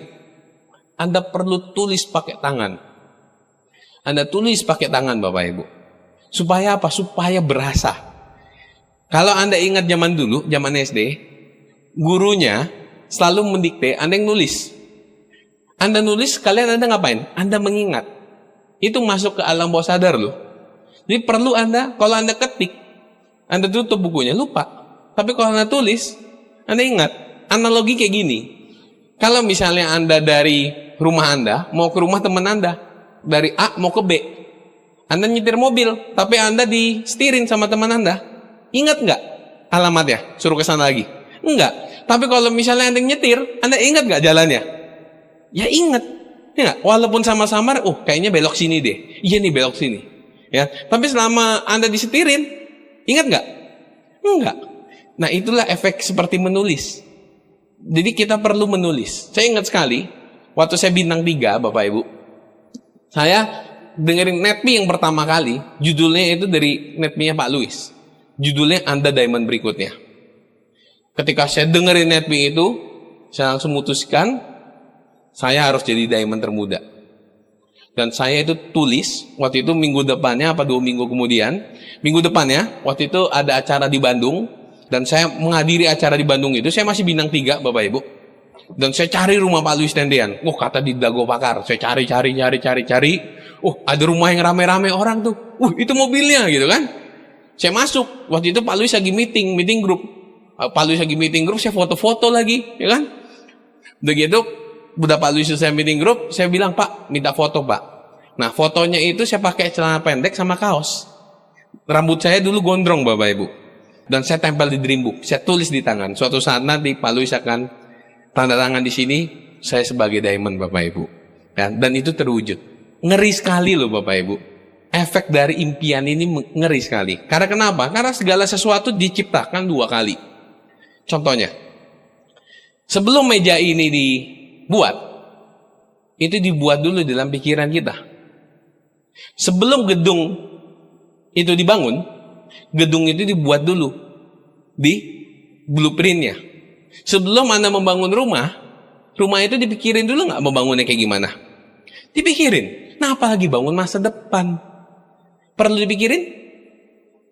Anda perlu tulis pakai tangan. Anda tulis pakai tangan Bapak Ibu. Supaya apa? Supaya berasa. Kalau Anda ingat zaman dulu, zaman SD, gurunya selalu mendikte, Anda yang nulis. Anda nulis, kalian Anda ngapain? Anda mengingat. Itu masuk ke alam bawah sadar loh. Jadi perlu Anda, kalau Anda ketik, Anda tutup bukunya, lupa. Tapi kalau Anda tulis, Anda ingat. Analogi kayak gini. Kalau misalnya Anda dari rumah Anda, mau ke rumah teman Anda, dari A mau ke B, Anda nyetir mobil, tapi Anda disetirin sama teman Anda, ingat nggak alamatnya? Suruh ke sana lagi? Enggak. Tapi kalau misalnya Anda nyetir, Anda ingat nggak jalannya? Ya ingat. Ya, walaupun sama-sama, kayaknya belok sini deh. Iya nih belok sini. Ya, tapi selama Anda disetirin, ingat nggak? Enggak. Nah, itulah efek seperti menulis. Jadi kita perlu menulis. Saya ingat sekali, waktu saya bintang 3, Bapak Ibu, saya dengerin NetMe yang pertama kali, judulnya itu dari NetMe-nya Pak Louis. Judulnya Anda Diamond Berikutnya. Ketika saya dengerin NetMe itu, saya langsung memutuskan, saya harus jadi diamond termuda. Dan saya itu tulis, waktu itu minggu depannya, 2 minggu kemudian, minggu depannya, waktu itu ada acara di Bandung, dan saya menghadiri acara di Bandung itu, saya masih bintang 3, Bapak Ibu. Dan saya cari rumah Pak Louis Tendean. Kata di Dago Pakar. Saya cari. Ada rumah yang rame-rame orang tuh. Itu mobilnya gitu kan. Saya masuk, waktu itu Pak Louis lagi meeting group. Pak Louis lagi meeting group, saya foto-foto lagi, ya kan. Begitu, udah Pak Louis selesai meeting group, saya bilang, Pak, minta foto, Pak. Nah, fotonya itu saya pakai celana pendek sama kaos. Rambut saya dulu gondrong, Bapak Ibu. Dan saya tempel di Dreambook. Saya tulis di tangan. Suatu saat nanti Pak Louis akan tanda tangan di sini, saya sebagai diamond, Bapak Ibu. Ya, dan itu terwujud. Ngeri sekali loh, Bapak Ibu. Efek dari impian ini ngeri sekali. Karena kenapa? Karena segala sesuatu diciptakan 2 kali. Contohnya, sebelum meja ini dibuat, itu dibuat dulu dalam pikiran kita. Sebelum gedung itu dibangun, gedung itu dibuat dulu di blueprintnya. Sebelum Anda membangun rumah itu dipikirin dulu nggak membangunnya kayak gimana? Dipikirin. Nah, apalagi bangun masa depan. Perlu dipikirin?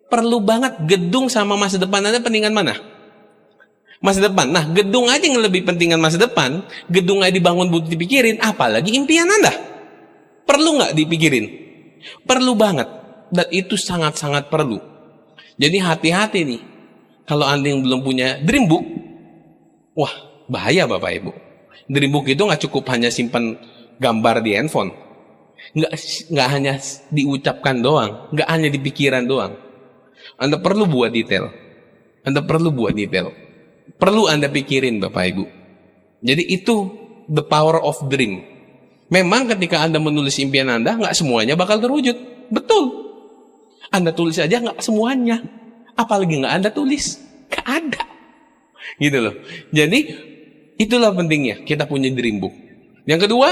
Perlu banget. Gedung sama masa depan Anda pentingan mana? Masa depan. Nah, gedung aja yang lebih pentingan masa depan, gedung aja dibangun butuh dipikirin, apalagi impian Anda. Perlu nggak dipikirin? Perlu banget. Dan itu sangat-sangat perlu. Jadi hati-hati nih. Kalau Anda yang belum punya Dreambook, wah, bahaya Bapak Ibu. Dreambook itu nggak cukup hanya simpan gambar di handphone. Nggak hanya diucapkan doang. Nggak hanya di pikiran doang. Anda perlu buat detail. Perlu Anda pikirin Bapak Ibu. Jadi itu the power of dream. Memang ketika Anda menulis impian Anda, nggak semuanya bakal terwujud. Betul. Anda tulis aja nggak semuanya. Apalagi nggak Anda tulis. Nggak ada. Gitu loh. Jadi itulah pentingnya kita punya Dreambook. Yang kedua,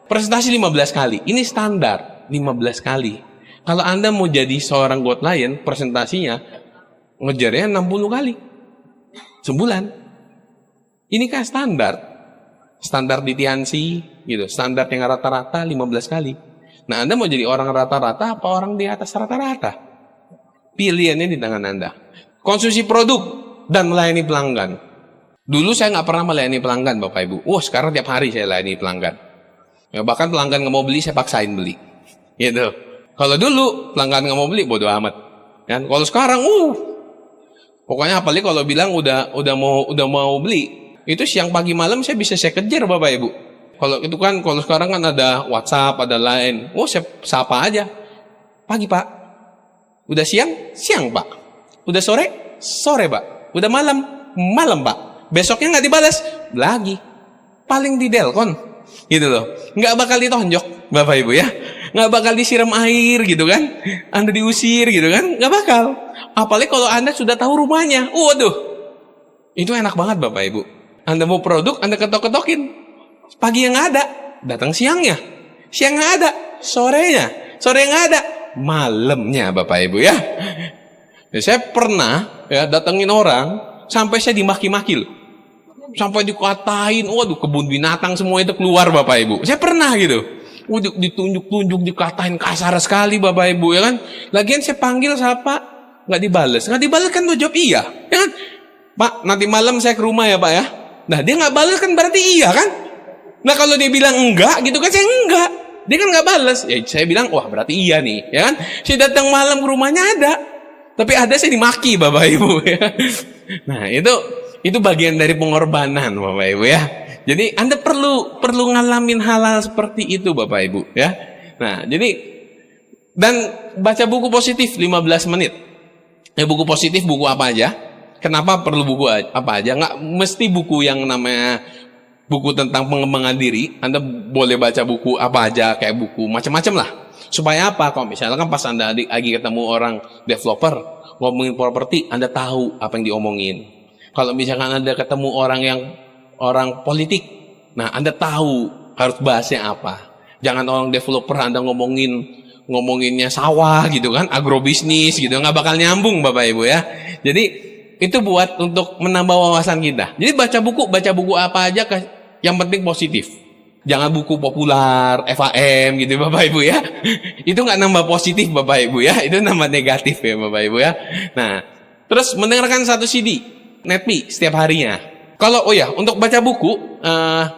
presentasi 15 kali. Ini standar 15 kali. Kalau Anda mau jadi seorang God Lion, presentasinya ngejarnya 60 kali. Sebulan. Ini kan standar di TNC gitu, standar yang rata-rata 15 kali. Nah, Anda mau jadi orang rata-rata apa orang di atas rata-rata? Pilihannya di tangan Anda. Konsumsi produk dan melayani pelanggan. Dulu saya nggak pernah melayani pelanggan, Bapak Ibu. Sekarang tiap hari saya layani pelanggan. Ya, bahkan pelanggan nggak mau beli, saya paksain beli. Gitu. Kalau dulu pelanggan nggak mau beli, bodo amat. Dan kalau sekarang, pokoknya apalagi kalau bilang udah mau beli, itu siang pagi malam saya kejar Bapak Ibu. Kalau sekarang kan ada WhatsApp, ada Line. Saya sapa aja. Pagi Pak. Udah siang Pak. Udah sore Pak. Udah malam Pak. Besoknya nggak dibalas lagi. Paling di Delcon, gitu loh. Nggak bakal ditonjok Bapak Ibu ya. Nggak bakal disiram air gitu kan. Anda diusir gitu kan. Nggak bakal. Apalagi kalau Anda sudah tahu rumahnya. Waduh. Itu enak banget Bapak Ibu. Anda mau produk, Anda ketok-ketokin. Pagi yang ada, datang siangnya. Siang nggak ada, sorenya. Sore nggak ada, malamnya Bapak Ibu ya. Saya pernah datengin orang, sampai saya dimaki-maki loh. Sampai dikatain, waduh kebun binatang semua itu keluar Bapak Ibu. Saya pernah gitu. Ditunjuk-tunjuk, dikatain kasar sekali Bapak Ibu ya kan. Lagian saya panggil siapa, nggak dibales kan gue jawab iya ya kan. Pak, nanti malam saya ke rumah ya Pak ya. Nah dia nggak bales kan berarti iya kan. Nah kalau dia bilang enggak gitu kan, saya enggak. Dia kan nggak bales. Ya saya bilang wah berarti iya nih ya kan. Saya datang malam ke rumahnya ada, tapi ada saya dimaki Bapak Ibu ya. Nah itu bagian dari pengorbanan Bapak Ibu ya. Jadi Anda perlu ngalamin hal-hal seperti itu Bapak Ibu ya. Nah jadi dan baca buku positif 15 menit. Buku positif buku apa aja? Kenapa perlu buku apa aja? Nggak mesti buku yang namanya buku tentang pengembangan diri, Anda boleh baca buku apa aja, kayak buku macam-macam lah. Supaya apa? Kalau misalkan pas Anda lagi ketemu orang developer ngomongin properti, Anda tahu apa yang diomongin. Kalau misalkan Anda ketemu orang politik, nah Anda tahu harus bahasnya apa. Jangan orang developer Anda ngomonginnya sawah gitu kan, agrobisnis gitu, nggak bakal nyambung Bapak Ibu ya. Jadi itu buat untuk menambah wawasan kita. Jadi baca buku apa aja, yang penting positif. Jangan buku populer, FAM gitu Bapak Ibu ya. Itu nggak nambah positif Bapak Ibu ya, itu nambah negatif ya Bapak Ibu ya. Nah, terus mendengarkan satu CD NetMe setiap harinya. Kalau untuk baca buku,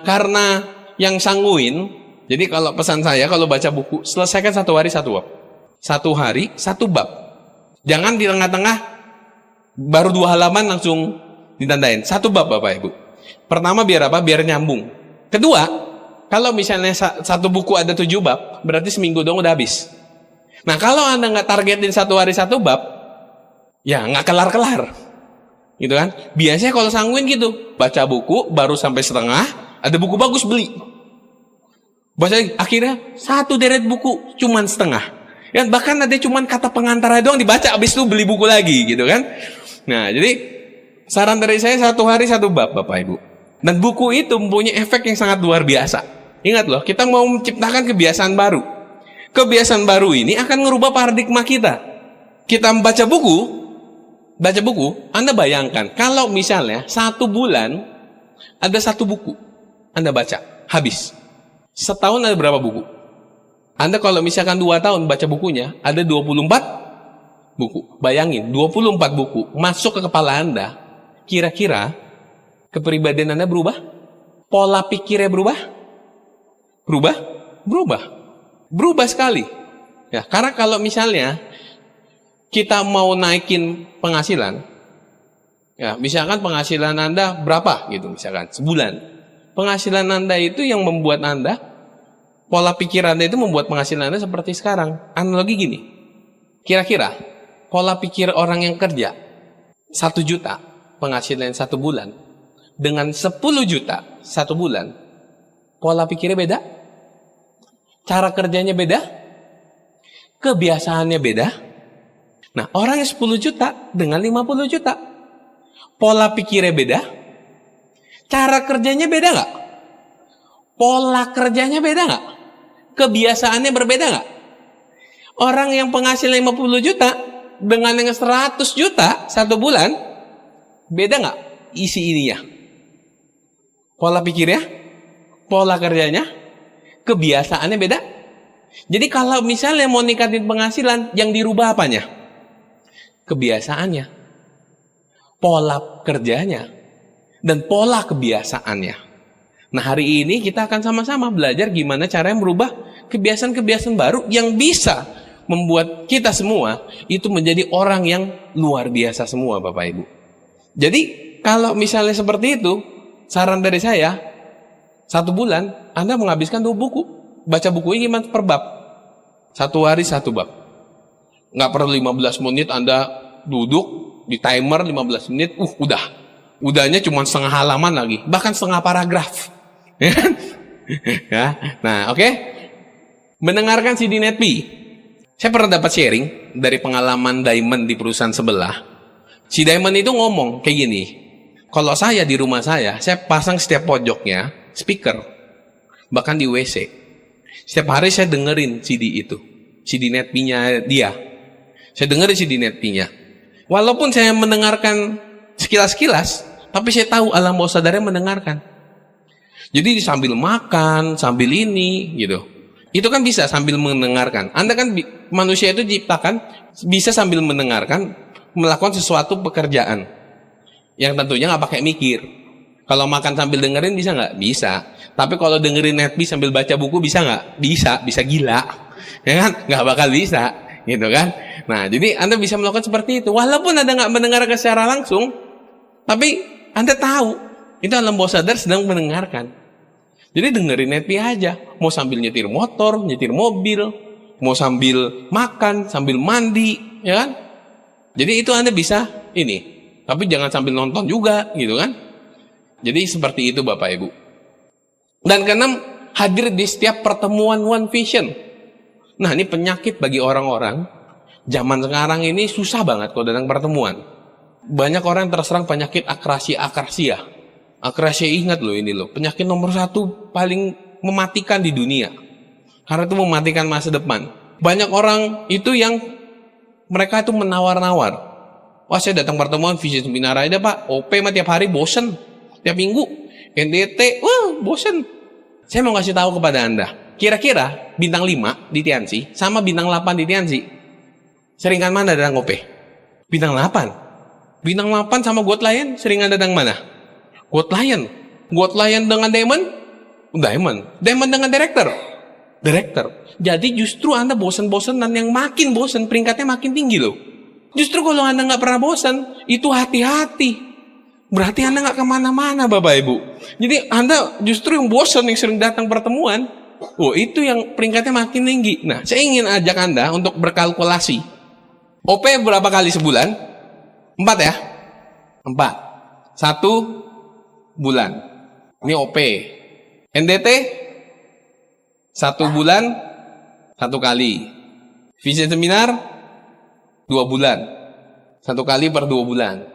karena yang sanguin, jadi kalau pesan saya kalau baca buku, selesaikan satu hari satu bab. Satu hari satu bab. Jangan di tengah-tengah baru 2 halaman langsung ditandain. Satu bab Bapak Ibu. Pertama biar apa? Biar nyambung. Kedua, kalau misalnya satu buku ada 7 bab, berarti seminggu dong udah habis. Nah kalau Anda nggak targetin satu hari satu bab, ya nggak kelar-kelar. Gitu kan? Biasanya kalau sanguin gitu, baca buku baru sampai setengah, ada buku bagus beli. Baca akhirnya satu deret buku cuman setengah. Ya, bahkan ada cuman kata pengantar doang dibaca, habis itu beli buku lagi gitu kan. Nah, jadi saran dari saya satu hari satu bab Bapak Ibu. Dan buku itu mempunyai efek yang sangat luar biasa. Ingat loh, kita mau menciptakan kebiasaan baru. Kebiasaan baru ini akan merubah paradigma kita. Kita baca buku, Anda bayangkan kalau misalnya 1 bulan ada 1 buku Anda baca, habis. Setahun ada berapa buku? Anda kalau misalkan 2 tahun baca bukunya, ada 24 buku. Bayangin, 24 buku masuk ke kepala Anda. Kira-kira kepribadian Anda berubah? Pola pikirnya berubah? Berubah sekali. Ya, karena kalau misalnya kita mau naikin penghasilan, ya, misalkan penghasilan Anda berapa gitu, misalkan sebulan. Penghasilan Anda itu yang membuat Anda, pola pikir Anda itu membuat penghasilan Anda seperti sekarang. Analogi gini, kira-kira pola pikir orang yang kerja 1 juta penghasilan 1 bulan dengan 10 juta 1 bulan, pola pikirnya beda, cara kerjanya beda, kebiasaannya beda. Nah, orang yang 10 juta dengan 50 juta, pola pikirnya beda, cara kerjanya beda nggak? Pola kerjanya beda nggak? Kebiasaannya berbeda nggak? Orang yang penghasilan 50 juta dengan yang 100 juta 1 bulan, beda nggak isi ininya? Pola pikirnya, pola kerjanya, kebiasaannya beda. Jadi kalau misalnya mau ningkatin penghasilan, yang dirubah apanya? Kebiasaannya, pola kerjanya, dan pola kebiasaannya. Nah, hari ini kita akan sama-sama belajar gimana caranya merubah kebiasaan-kebiasaan baru yang bisa membuat kita semua itu menjadi orang yang luar biasa semua Bapak Ibu. Jadi kalau misalnya seperti itu, saran dari saya, 1 bulan Anda menghabiskan 2 buku. Baca bukunya gimana? Per bab. 1 hari 1 bab. Nggak perlu 15 menit Anda duduk di timer 15 menit, udahnya cuma setengah halaman lagi, bahkan setengah paragraf. Ya. Nah, oke. Mendengarkan CD NetMe. Saya pernah dapat sharing dari pengalaman Diamond di perusahaan sebelah. Si Diamond itu ngomong kayak gini, kalau saya di rumah saya pasang setiap pojoknya speaker, bahkan di WC. Setiap hari saya dengerin CD itu, CD NetMe-nya dia. Saya dengerin CD NetMe-nya. Walaupun saya mendengarkan sekilas-sekilas, tapi saya tahu alam bawah sadarnya mendengarkan. Jadi sambil makan, sambil ini gitu. Itu kan bisa sambil mendengarkan. Anda kan manusia itu diciptakan bisa sambil mendengarkan, melakukan sesuatu pekerjaan yang tentunya nggak pakai mikir. Kalau makan sambil dengerin bisa nggak? Bisa. Tapi kalau dengerin NetMe sambil baca buku bisa nggak? Bisa gila. Ya kan? Nggak bakal bisa, gitu kan? Nah, jadi Anda bisa melakukan seperti itu. Walaupun Anda nggak mendengarkan secara langsung, tapi Anda tahu itu alam bawah sadar sedang mendengarkan. Jadi dengerin NetMe aja. Mau sambil nyetir motor, nyetir mobil, mau sambil makan, sambil mandi, ya kan? Jadi itu Anda bisa ini. Tapi jangan sambil nonton juga, gitu kan? Jadi seperti itu Bapak Ibu. Dan keenam, hadir di setiap pertemuan One Vision. Nah, ini penyakit bagi orang-orang zaman sekarang ini, susah banget kalau datang pertemuan. Banyak orang yang terserang penyakit akrasia. Akrasia, ingat loh ini loh, penyakit nomor 1 paling mematikan di dunia. Karena itu mematikan masa depan. Banyak orang itu yang mereka itu menawar-nawar. Wah, saya datang pertemuan Vision Seminar aja Pak, OP mah tiap hari bosen, tiap minggu. NDT, wah bosen. Saya mau kasih tahu kepada Anda, kira-kira bintang 5 di Tiansi sama bintang 8 di Tiansi, seringan mana datang OP? Bintang 8. Bintang 8 sama God Lion seringan datang mana? God Lion. God Lion dengan Diamond? Diamond dengan Director. Jadi justru Anda bosan-bosanan, yang makin bosan peringkatnya makin tinggi loh. Justru kalau Anda nggak pernah bosan, itu hati-hati. Berarti Anda nggak kemana-mana Bapak Ibu. Jadi Anda justru yang bosan, yang sering datang pertemuan, itu yang peringkatnya makin tinggi. Nah, saya ingin ajak Anda untuk berkalkulasi. OP berapa kali sebulan? 4 ya? 4. 1 bulan. Ini OP. NDT 1 bulan 1 kali. Vision Seminar 2 bulan. 1 kali per 2 bulan.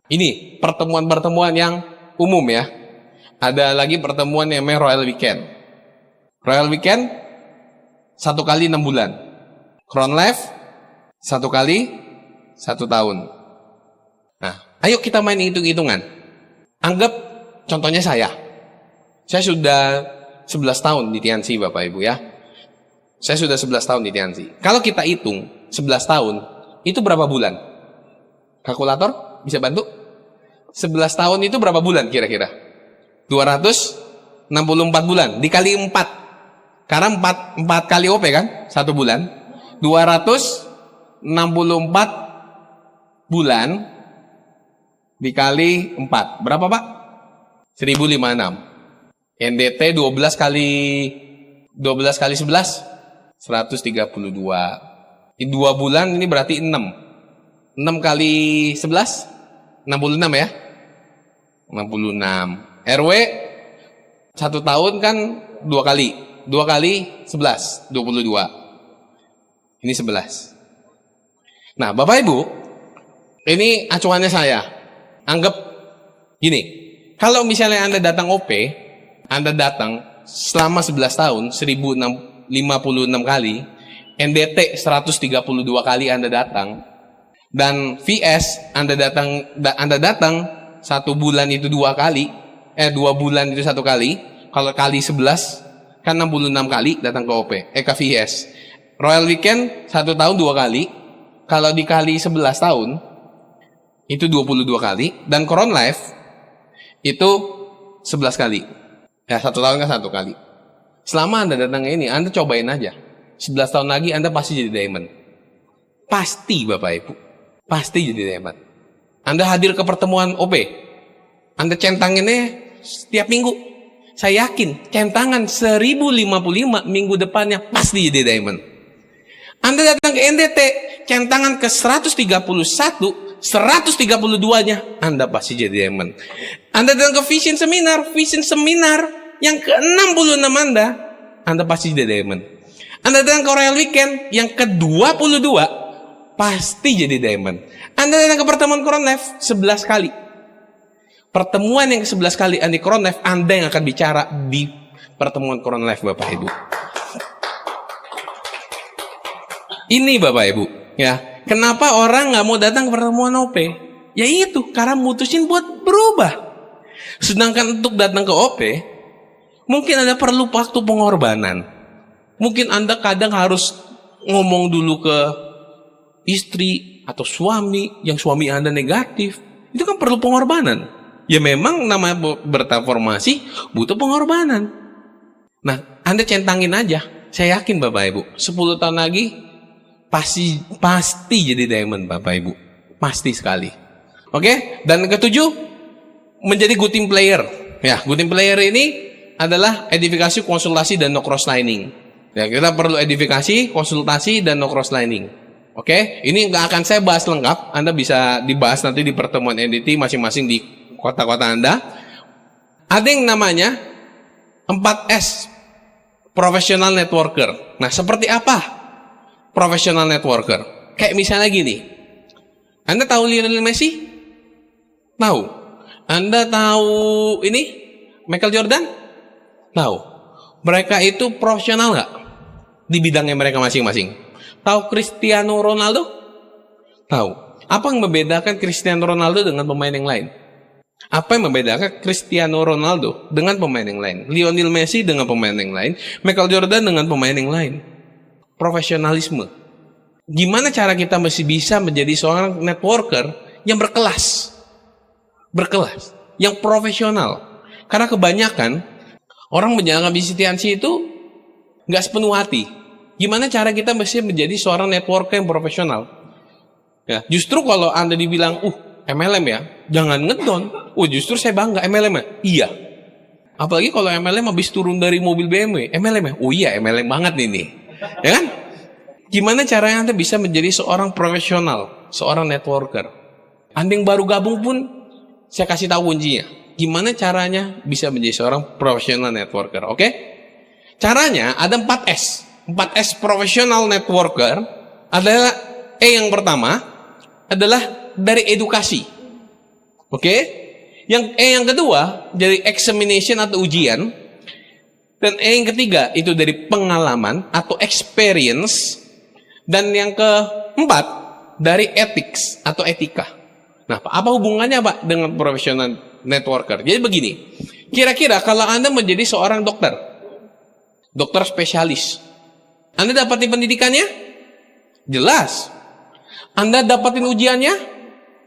Ini pertemuan-pertemuan yang umum ya. Ada lagi pertemuan yang namanya Royal Weekend. Royal Weekend 1 kali 6 bulan. Crown Life 1 kali 1 tahun. Nah, ayo kita main hitung-hitungan. Anggap contohnya saya. Saya sudah 11 tahun di Tiansi Bapak Ibu ya. Saya sudah 11 tahun di Tiansi. Kalau kita hitung 11 tahun, itu berapa bulan? Kalkulator bisa bantu? 11 tahun itu berapa bulan kira-kira? 264 bulan. Dikali 4. Karena 4 kali OP kan? 1 bulan. 264 bulan dikali 4. Berapa Pak? 1056. NDT 12 kali 11 132. Di 2 bulan ini berarti 6. 6 kali 11 66 ya. 66. RW 1 tahun kan 2 kali. 2 kali 11 22. Ini 11. Nah, Bapak Ibu, ini acuannya saya. Anggap gini. Kalau misalnya Anda datang OP, Anda datang selama 11 tahun, 1056 kali, NDT 132 kali Anda datang, dan VS Anda datang 1 bulan itu 2 kali, 2 bulan itu 1 kali, kalau kali 11 kan 66 kali datang ke OP, ke VS. Royal Weekend 1 tahun 2 kali, kalau dikali 11 tahun itu 22 kali, dan Crown Life itu 11 kali. Ya, 1 tahun kan 1 kali. Selama Anda datang ini, Anda cobain aja. 11 tahun lagi Anda pasti jadi diamond. Pasti Bapak Ibu. Pasti jadi diamond. Anda hadir ke pertemuan OP. Anda centanginnya setiap minggu. Saya yakin centangan 1055 minggu depannya pasti jadi diamond. Anda datang ke NDT, centangan ke 131, 132-nya Anda pasti jadi diamond. Anda datang ke Vision Seminar yang ke-66 Anda pasti jadi diamond. Anda datang ke Royal Weekend yang ke-22 pasti jadi diamond. Anda datang ke pertemuan Crown Life 11 kali. Pertemuan yang ke-11 kali Anda Crown Life, Anda yang akan bicara di pertemuan Crown Life Bapak Ibu. Ini Bapak Ibu, ya. Kenapa orang nggak mau datang ke pertemuan OP? Ya itu, karena mutusin buat berubah. Sedangkan untuk datang ke OP, mungkin Anda perlu waktu pengorbanan. Mungkin Anda kadang harus ngomong dulu ke istri atau suami, yang suami Anda negatif. Itu kan perlu pengorbanan. Ya memang namanya bertransformasi butuh pengorbanan. Nah, Anda centangin aja. Saya yakin Bapak Ibu, 10 tahun lagi pasti jadi diamond Bapak Ibu. Pasti sekali. Oke? Dan ketujuh, menjadi good team player. Ya, good team player ini adalah edifikasi, konsultasi, dan no cross lining. Ya, kita perlu edifikasi, konsultasi, dan no cross lining. Oke? Ini nggak akan saya bahas lengkap. Anda bisa dibahas nanti di pertemuan NDT masing-masing di kota-kota Anda. Ada yang namanya 4S, professional networker. Nah, seperti apa professional networker? Kayak misalnya gini, Anda tahu Lionel Messi? Tahu. Anda tahu ini Michael Jordan? Tahu. Mereka itu profesional nggak di bidangnya mereka masing-masing? Tahu Cristiano Ronaldo? Tahu. Apa yang membedakan Cristiano Ronaldo dengan pemain yang lain? Apa yang membedakan Cristiano Ronaldo dengan pemain yang lain? Lionel Messi dengan pemain yang lain? Michael Jordan dengan pemain yang lain? Profesionalisme. Gimana cara kita masih bisa menjadi seorang networker yang berkelas? Berkelas. Yang profesional. Karena kebanyakan orang menjalankan bisnis tiansi itu nggak sepenuh hati. Gimana cara kita mesti menjadi seorang networker yang profesional? Ya, justru kalau Anda dibilang, MLM ya, jangan ngedon. Justru saya bangga MLM ya. Iya. Apalagi kalau MLM habis turun dari mobil BMW, MLM ya. Iya, MLM banget ini. Ya kan? Gimana caranya Anda bisa menjadi seorang profesional, seorang networker? Anda yang baru gabung pun, saya kasih tahu kuncinya. Gimana caranya bisa menjadi seorang profesional networker, oke? Caranya ada 4S. 4S professional networker adalah yang pertama adalah dari edukasi. Oke? Yang kedua dari examination atau ujian. Dan yang ketiga itu dari pengalaman atau experience. Dan yang keempat dari ethics atau etika. Nah, apa hubungannya Pak dengan professional networker? Jadi begini, kira-kira kalau Anda menjadi seorang dokter spesialis, Anda dapatin pendidikannya? Jelas. Anda dapatin ujiannya?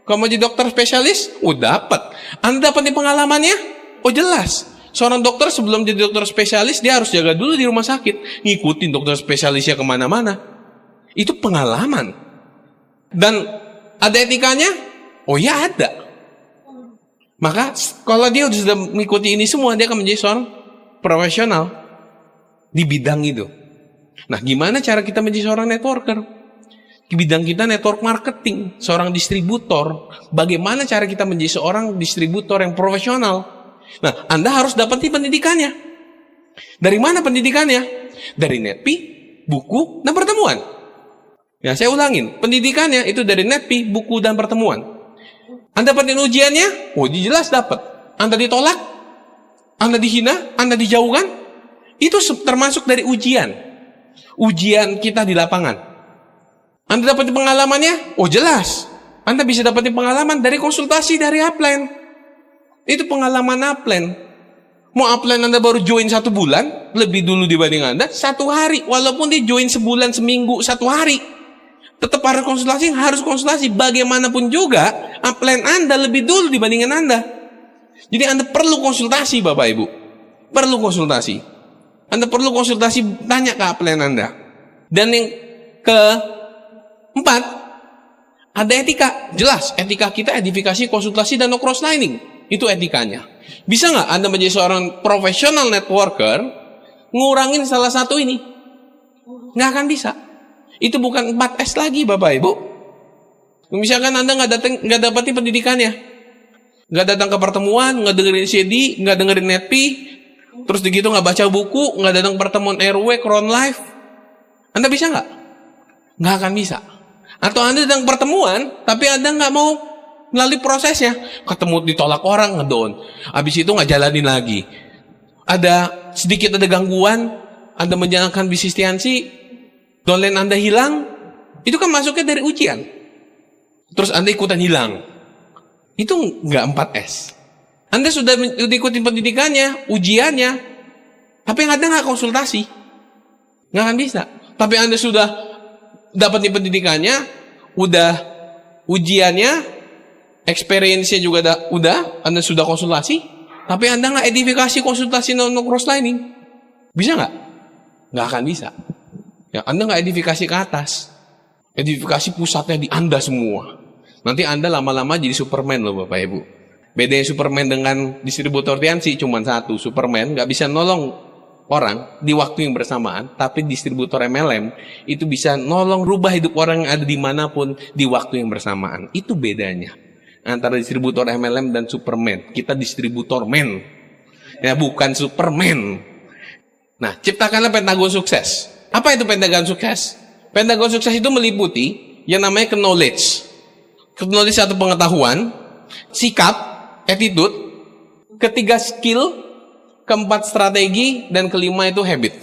Kalau menjadi dokter spesialis? Dapat. Anda dapatin pengalamannya? Jelas. Seorang dokter sebelum jadi dokter spesialis, dia harus jaga dulu di rumah sakit. Ngikutin dokter spesialisnya kemana-mana. Itu pengalaman. Dan ada etikanya? Ya ada. Maka kalau dia sudah mengikuti ini semua, dia akan menjadi seorang profesional di bidang itu. Nah, gimana cara kita menjadi seorang networker? Di bidang kita network marketing, seorang distributor. Bagaimana cara kita menjadi seorang distributor yang profesional? Nah, Anda harus dapati pendidikannya. Dari mana pendidikannya? Dari Netpi, buku, dan pertemuan. Ya, saya ulangin. Pendidikannya itu dari Netpi, buku, dan pertemuan. Anda dapatin ujiannya? Jelas dapat. Anda ditolak? Anda dihina? Anda dijauhkan? Itu termasuk dari ujian. Ujian kita di lapangan. Anda dapatin pengalamannya? Jelas. Anda bisa dapatin pengalaman dari konsultasi dari upline. Itu pengalaman upline. Mau upline Anda baru join 1 bulan, lebih dulu dibanding Anda, 1 hari. Walaupun dia join sebulan, seminggu, 1 hari. Tetap harus konsultasi. Bagaimanapun juga, upline Anda lebih dulu dibandingkan Anda. Jadi Anda perlu konsultasi, Bapak Ibu. Perlu konsultasi. Anda perlu konsultasi, tanya ke upline Anda. Dan yang keempat, ada etika. Jelas, etika kita edifikasi, konsultasi, dan no cross-lining. Itu etikanya. Bisa nggak Anda menjadi seorang professional networker, ngurangin salah satu ini? Nggak akan bisa. Itu bukan 4S lagi, Bapak Ibu. Misalkan Anda nggak dapatin pendidikannya, nggak datang ke pertemuan, nggak dengerin CD, nggak dengerin Netpi, terus begitu nggak baca buku, nggak datang pertemuan RW, Crown Life, Anda bisa nggak? Nggak akan bisa. Atau Anda datang pertemuan, tapi Anda nggak mau melalui prosesnya, ketemu ditolak orang, ngedon, habis itu nggak jalanin lagi. Ada gangguan, Anda menjalankan bisnis tiansi, downline Anda hilang, itu kan masuknya dari ujian. Terus Anda ikutan hilang. Itu nggak 4S. Anda sudah ikutin pendidikannya, ujiannya, tapi Anda nggak konsultasi. Nggak akan bisa. Tapi Anda sudah dapatin pendidikannya, udah ujiannya, experience-nya juga udah, Anda sudah konsultasi, tapi Anda nggak edifikasi konsultasi no cross-lining. Bisa nggak? Nggak akan bisa. Ya, Anda nggak edifikasi ke atas. Edifikasi pusatnya di Anda semua. Nanti Anda lama-lama jadi Superman loh Bapak Ibu. Bedanya Superman dengan distributor tiansi cuma satu. Superman nggak bisa nolong orang di waktu yang bersamaan. Tapi distributor MLM itu bisa nolong rubah hidup orang yang ada dimanapun di waktu yang bersamaan. Itu bedanya antara distributor MLM dan Superman. Kita distributor man. Ya bukan Superman. Nah, ciptakanlah pentagon sukses. Apa itu pentagon sukses? Pentagon sukses itu meliputi yang namanya knowledge. Knowledge atau pengetahuan, sikap, attitude, ketiga skill, keempat strategi, dan kelima itu habit.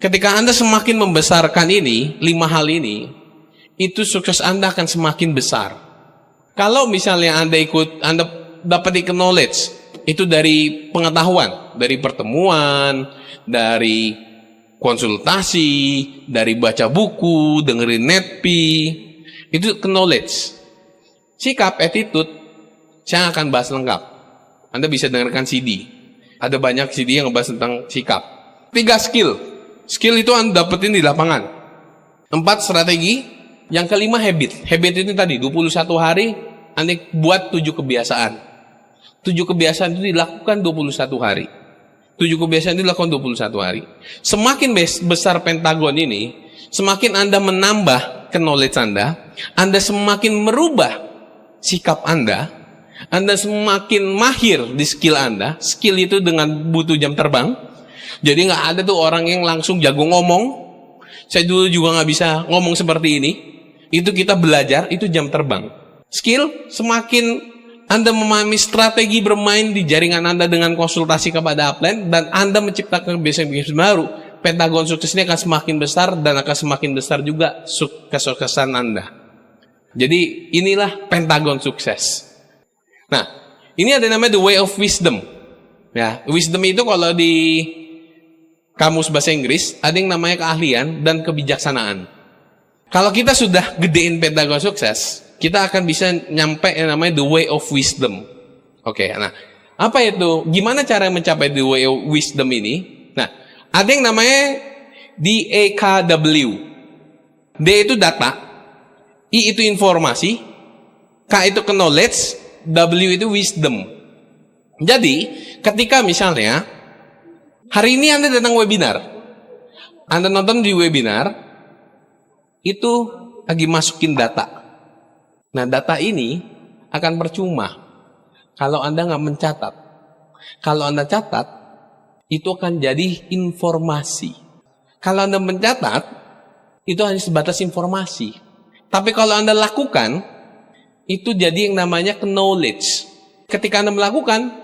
Ketika Anda semakin membesarkan ini, 5 hal ini, itu sukses Anda akan semakin besar. Kalau misalnya Anda dapat knowledge, itu dari pengetahuan, dari pertemuan, dari konsultasi, dari baca buku, dengerin netpi, itu knowledge. Sikap, attitude, saya akan bahas lengkap. Anda bisa dengarkan CD. Ada banyak CD yang ngebahas tentang sikap. 3 skill. Skill itu Anda dapetin di lapangan. 4 strategi. Yang kelima habit. Habit itu tadi 21 hari Anda buat 7 kebiasaan. 7 kebiasaan itu dilakukan 21 hari. 7 kebiasaan itu dilakukan 21 hari. Semakin besar pentagon ini, semakin Anda menambah knowledge Anda semakin merubah sikap Anda semakin mahir di skill Anda. Skill itu dengan butuh jam terbang. Jadi nggak ada tuh orang yang langsung jago ngomong. Saya dulu juga nggak bisa ngomong seperti ini. Itu kita belajar, itu jam terbang. Skill, semakin Anda memahami strategi bermain di jaringan Anda dengan konsultasi kepada upline, dan Anda menciptakan kebiasaan baru, pentagon sukses ini akan semakin besar, dan akan semakin besar juga kesuksesan Anda. Jadi inilah pentagon sukses. Nah, ini ada namanya the way of wisdom. Ya, wisdom itu kalau di kamus bahasa Inggris ada yang namanya keahlian dan kebijaksanaan. Kalau kita sudah gedein pentagon sukses, kita akan bisa nyampe yang namanya the way of wisdom. Oke, nah apa itu? Gimana cara mencapai the way of wisdom ini? Nah, ada yang namanya DAKW. D itu data, I itu informasi, K itu knowledge, W itu wisdom. Jadi, ketika misalnya hari ini Anda datang webinar, Anda nonton di webinar, itu lagi masukin data. Nah, data ini akan percuma kalau Anda nggak mencatat. Kalau Anda catat, itu akan jadi informasi. Kalau Anda mencatat, itu hanya sebatas informasi. Tapi kalau Anda lakukan, itu jadi yang namanya knowledge. Ketika Anda melakukan,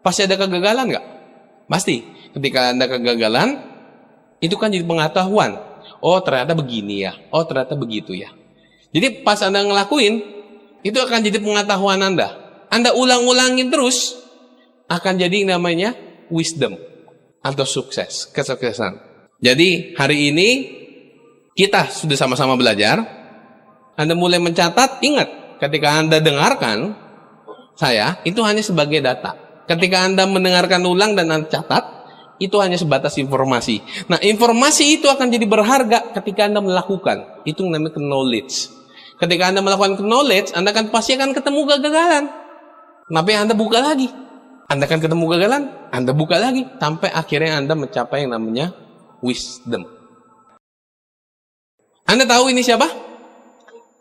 pasti ada kegagalan nggak? Pasti. Ketika Anda kegagalan, itu kan jadi pengetahuan. Oh, ternyata begini ya. Oh, ternyata begitu ya. Jadi pas Anda ngelakuin, itu akan jadi pengetahuan Anda. Anda ulang-ulangin terus, akan jadi yang namanya wisdom atau sukses, kesuksesan. Jadi hari ini kita sudah sama-sama belajar. Anda mulai mencatat, ingat, ketika Anda dengarkan saya, itu hanya sebagai data. Ketika Anda mendengarkan ulang dan Anda catat, itu hanya sebatas informasi. Nah, informasi itu akan jadi berharga ketika Anda melakukan. Itu namanya knowledge. Ketika Anda melakukan knowledge, Anda pasti akan ketemu kegagalan. Tapi Anda buka lagi. Anda akan ketemu kegagalan, Anda buka lagi. Sampai akhirnya Anda mencapai yang namanya wisdom. Anda tahu ini siapa?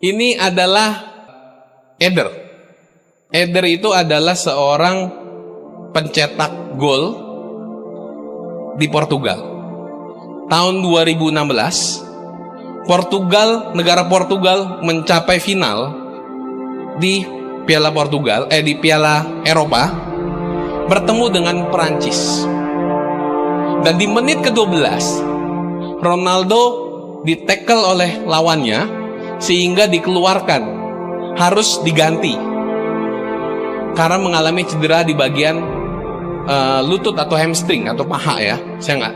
Ini adalah Eder. Eder itu adalah seorang pencetak gol di Portugal. Tahun 2016, negara Portugal mencapai final di Piala Eropa, bertemu dengan Perancis. Dan di menit ke-12, Ronaldo ditackle oleh lawannya sehingga dikeluarkan, harus diganti karena mengalami cedera di bagian lutut atau hamstring atau paha ya. Saya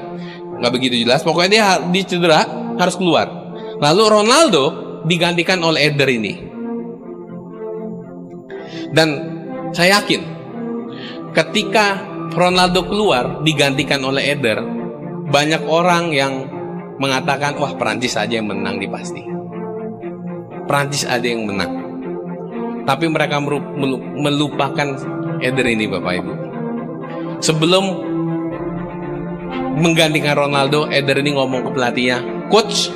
nggak begitu jelas. Pokoknya dia dicedera, harus keluar. Lalu Ronaldo digantikan oleh Eder ini. Dan saya yakin ketika Ronaldo keluar digantikan oleh Eder, banyak orang yang mengatakan, wah, Perancis aja yang menang nih pasti. Perancis ada yang menang. Tapi mereka melupakan Eder ini, Bapak Ibu. Sebelum menggantikan Ronaldo, Eder ini ngomong ke pelatihnya, coach,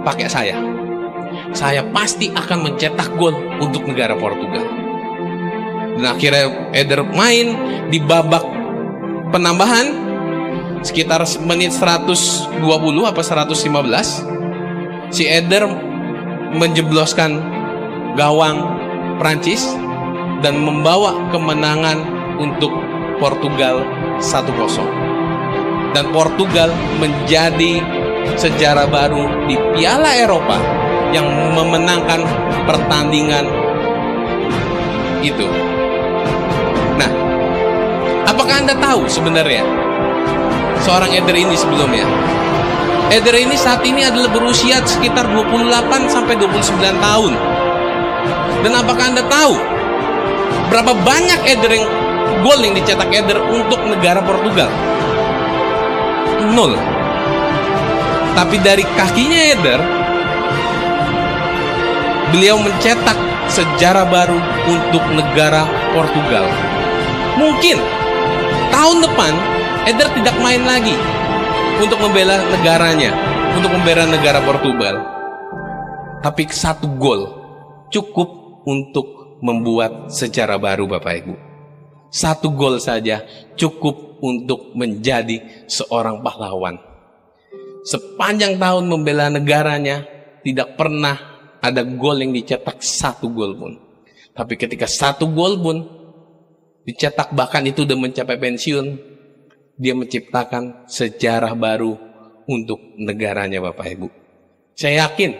pakai saya. Saya pasti akan mencetak gol untuk negara Portugal. Dan akhirnya Eder main di babak penambahan. sekitar menit 120 apa 115, si Eder menjebloskan gawang Prancis dan membawa kemenangan untuk Portugal 1-0. Dan Portugal menjadi sejarah baru di Piala Eropa yang memenangkan pertandingan itu. Nah, apakah Anda tahu sebenarnya seorang Eder ini sebelumnya? Eder ini saat ini adalah berusia sekitar 28 sampai 29 tahun. Dan apakah Anda tahu berapa banyak gol yang dicetak Eder untuk negara Portugal? 0. Tapi dari kakinya Eder, beliau mencetak sejarah baru untuk negara Portugal. Mungkin tahun depan Eder tidak main lagi untuk membela negaranya, untuk membela negara Portugal. Tapi 1 gol cukup untuk membuat sejarah baru, Bapak Ibu. 1 gol saja cukup untuk menjadi seorang pahlawan. Sepanjang tahun membela negaranya, tidak pernah ada gol yang dicetak 1 gol pun. Tapi ketika 1 gol pun dicetak, bahkan itu udah mencapai pensiun, dia menciptakan sejarah baru untuk negaranya, Bapak Ibu. Saya yakin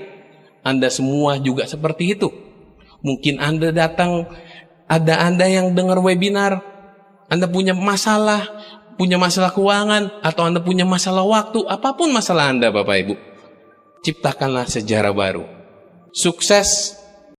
Anda semua juga seperti itu. Mungkin Anda datang, ada Anda yang dengar webinar, Anda punya masalah keuangan, atau Anda punya masalah waktu, apapun masalah Anda, Bapak Ibu, ciptakanlah sejarah baru. Sukses